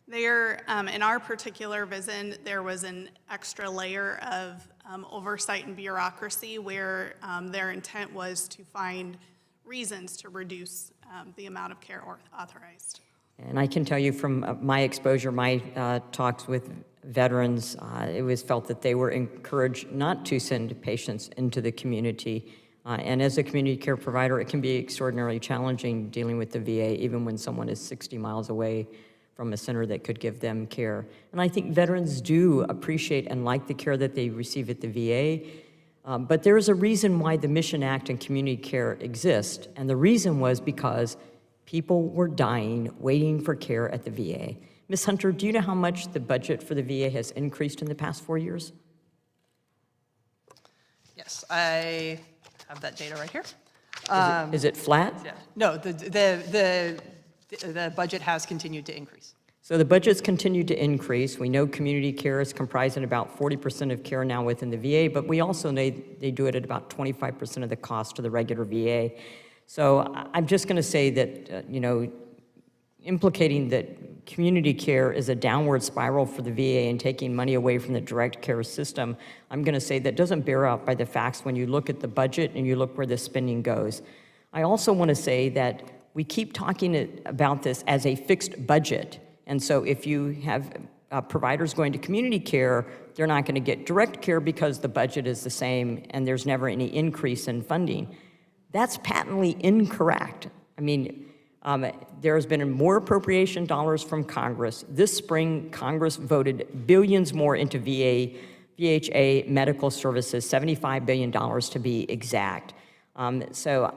There, in our particular visit, there was an extra layer of oversight and bureaucracy where their intent was to find reasons to reduce the amount of care authorized. And I can tell you from my exposure, my talks with veterans, it was felt that they were encouraged not to send patients into the community. And as a community care provider, it can be extraordinarily challenging dealing with the VA, even when someone is 60 miles away from a center that could give them care. And I think veterans do appreciate and like the care that they receive at the VA, but there is a reason why the Mission Act and community care exist, and the reason was because people were dying waiting for care at the VA. Ms. Hunter, do you know how much the budget for the VA has increased in the past 4 years? Yes, I have that data right here. Is it flat? Yeah. No, the budget has continued to increase. So the budget's continued to increase. We know community care is comprising about 40% of care now within the VA, but we also know they do it at about 25% of the cost to the regular VA. So I'm just going to say that, implicating that community care is a downward spiral for the VA and taking money away from the direct care system, I'm going to say that doesn't bear out by the facts when you look at the budget and you look where the spending goes. I also want to say that we keep talking about this as a fixed budget. And so if you have providers going to community care, they're not going to get direct care because the budget is the same and there's never any increase in funding. That's patently incorrect. I mean, there has been more appropriation dollars from Congress. This spring, Congress voted billions more into VHA medical services, $75 billion to be exact. So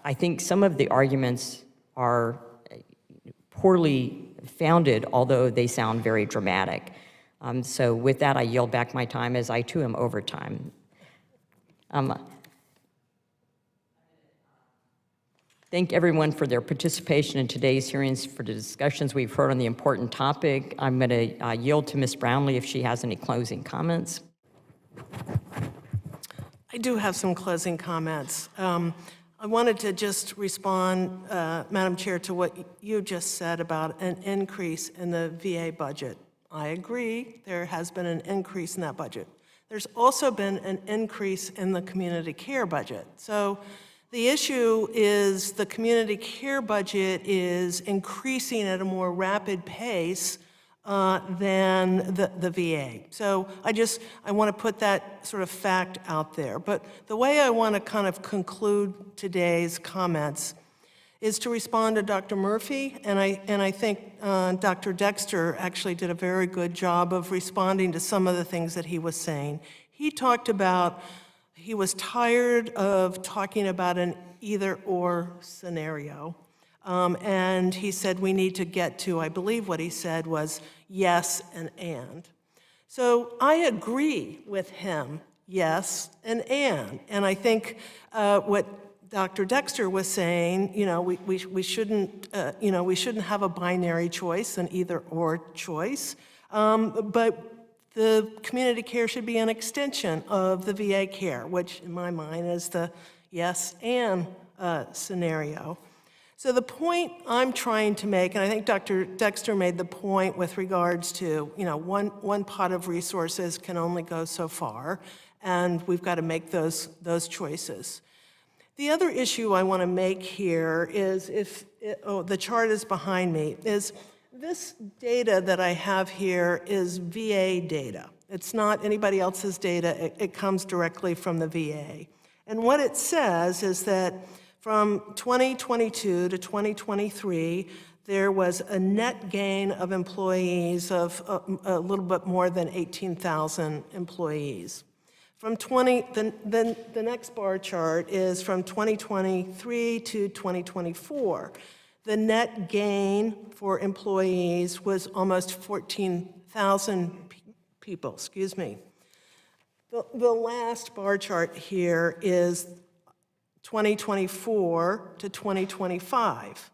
I think some of the arguments are poorly founded, although they sound very dramatic. So with that, I yield back my time as I too am over time. Thank everyone for their participation in today's hearings, for the discussions we've heard on the important topic. I'm going to yield to Ms. Brownlee if she has any closing comments. I do have some closing comments. I wanted to just respond, Madam Chair, to what you just said about an increase in the VA budget. I agree, there has been an increase in that budget. There's also been an increase in the community care budget. So the issue is the community care budget is increasing at a more rapid pace than the VA. So I want to put that sort of fact out there. But the way I want to kind of conclude today's comments is to respond to Dr. Murphy, and I think Dr. Dexter actually did a very good job of responding to some of the things that he was saying. He talked about he was tired of talking about an either-or scenario. And he said we need to get to, I believe what he said was yes and. So I agree with him, yes and. And I think what Dr. Dexter was saying, we shouldn't have a binary choice, an either-or choice, but the community care should be an extension of the VA care, which in my mind is the yes and scenario. So the point I'm trying to make, and I think Dr. Dexter made the point with regards to, one pot of resources can only go so far, and we've got to make those choices. The other issue I want to make here is the chart is behind me, is This data that I have here is VA data. It's not anybody else's data. It comes directly from the VA. And what it says is that from 2022 to 2023, there was a net gain of employees of a little bit more than 18,000 employees. From the next bar chart is from 2023 to 2024. The net gain for employees was almost 14,000 people, excuse me. The last bar chart here is 2024 to 2025.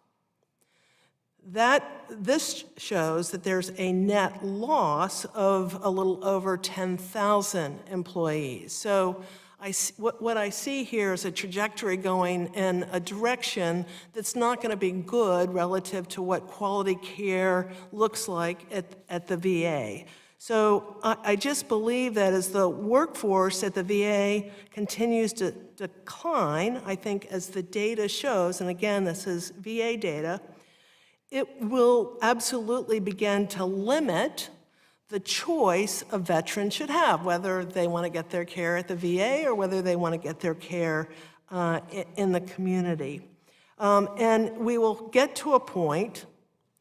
This shows that there's a net loss of a little over 10,000 employees. So what I see here is a trajectory going in a direction that's not going to be good relative to what quality care looks like at the VA. So I just believe that as the workforce at the VA continues to decline, I think as the data shows, and again, this is VA data, it will absolutely begin to limit the choice a veteran should have, whether they want to get their care at the VA or whether they want to get their care in the community. And we will get to a point,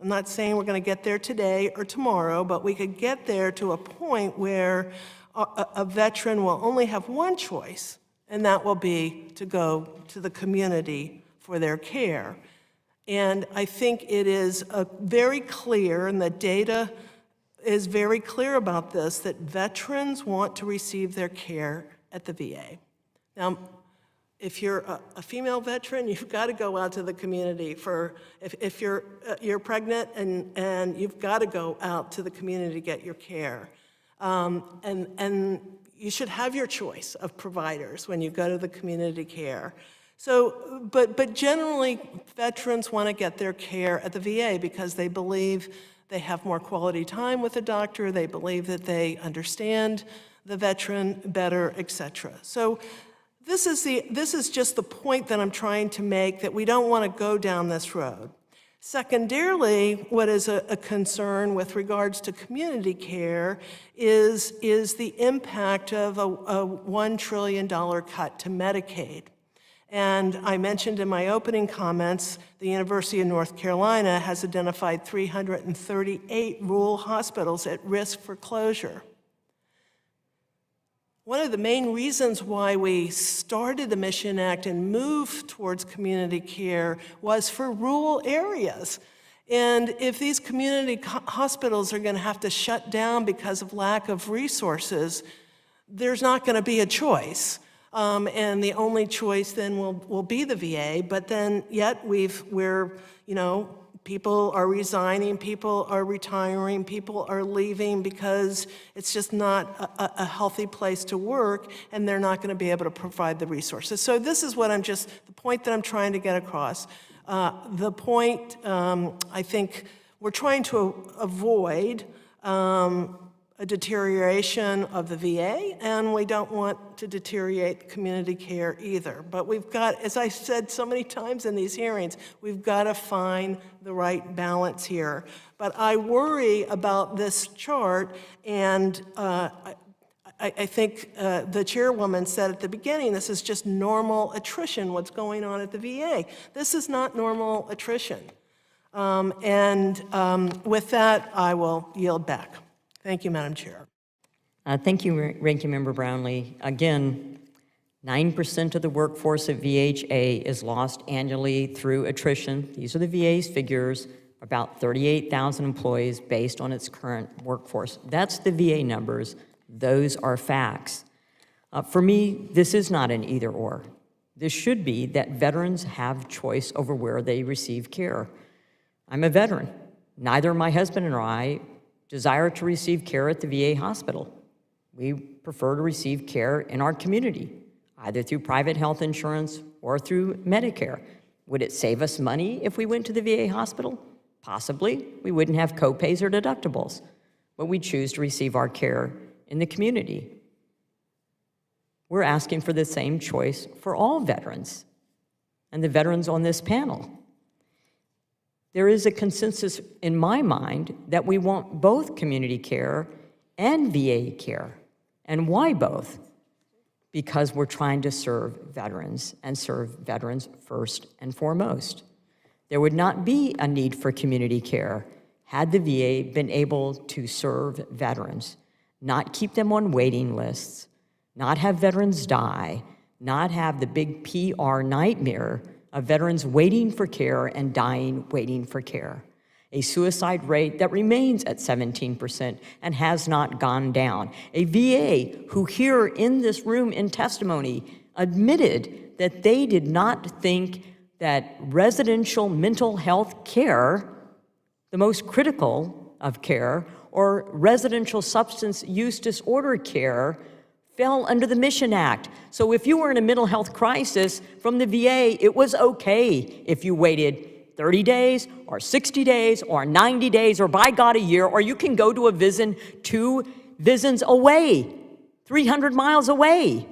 I'm not saying we're going to get there today or tomorrow, but we could get there to a point where a veteran will only have one choice, and that will be to go to the community for their care. And I think it is very clear, and the data is very clear about this, that veterans want to receive their care at the VA. Now, if you're a female veteran, you've got to go out to the community if you're pregnant, and you've got to go out to the community to get your care. And you should have your choice of providers when you go to the community care. So, but generally, veterans want to get their care at the VA because they believe they have more quality time with the doctor, they believe that they understand the veteran better, et cetera. So this is just the point that I'm trying to make, that we don't want to go down this road. Secondarily, what is a concern with regards to community care is the impact of a $1 trillion cut to Medicaid. And I mentioned in my opening comments, the University of North Carolina has identified 338 rural hospitals at risk for closure. One of the main reasons why we started the Mission Act and moved towards community care was for rural areas. And if these community hospitals are going to have to shut down because of lack of resources, there's not going to be a choice. And the only choice then will be the VA, but then yet people are resigning, people are retiring, people are leaving because it's just not a healthy place to work, and they're not going to be able to provide the resources. So this is the point that I'm trying to get across. The point, I think, we're trying to avoid a deterioration of the VA, and we don't want to deteriorate community care either. But we've got, as I said so many times in these hearings, we've got to find the right balance here. But I worry about this chart, and I think the chairwoman said at the beginning, this is just normal attrition, what's going on at the VA. This is not normal attrition. With that, I will yield back. Thank you, Madam Chair. Thank you, Ranking Member Brownlee. Again, 9% of the workforce at VHA is lost annually through attrition. These are the VA's figures, about 38,000 employees based on its current workforce. That's the VA numbers. Those are facts. For me, this is not an either or. This should be that veterans have choice over where they receive care. I'm a veteran. Neither my husband and I desire to receive care at the VA hospital. We prefer to receive care in our community, either through private health insurance or through Medicare. Would it save us money if we went to the VA hospital? Possibly. We wouldn't have co-pays or deductibles, but we choose to receive our care in the community. We're asking for the same choice for all veterans and the veterans on this panel. there is a consensus in my mind that we want both community care and VA care. And why both? Because we're trying to serve veterans and serve veterans first and foremost. There would not be a need for community care had the VA been able to serve veterans, not keep them on waiting lists, not have veterans die, not have the big PR nightmare of veterans waiting for care and dying waiting for care. A suicide rate that remains at 17% and has not gone down. A VA who here in this room in testimony admitted that they did not think that residential mental health care, the most critical of care, or residential substance use disorder care fell under the Mission Act. So if you were in a mental health crisis from the VA, it was okay if you waited 30 days or 60 days or 90 days or by God a year, or you can go to a VISN 2 VISNs away, 300 miles away.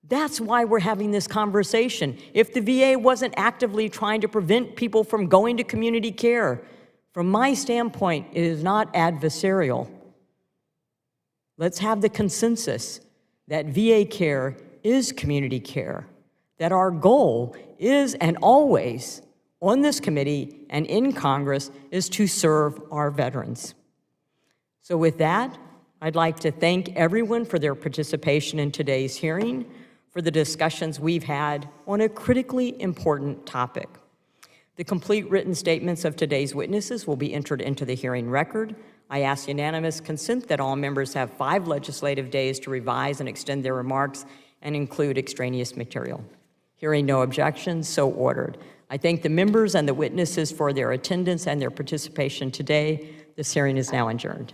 That's why we're having this conversation. If the VA wasn't actively trying to prevent people from going to community care, from my standpoint, it is not adversarial. Let's have the consensus that VA care is community care, that our goal is and always on this committee and in Congress is to serve our veterans. So with that, I'd like to thank everyone for their participation in today's hearing, for the discussions we've had on a critically important topic. The complete written statements of today's witnesses will be entered into the hearing record. I ask unanimous consent that all members have 5 legislative days to revise and extend their remarks and include extraneous material. Hearing no objections, so ordered. I thank the members and the witnesses for their attendance and their participation today. This hearing is now adjourned.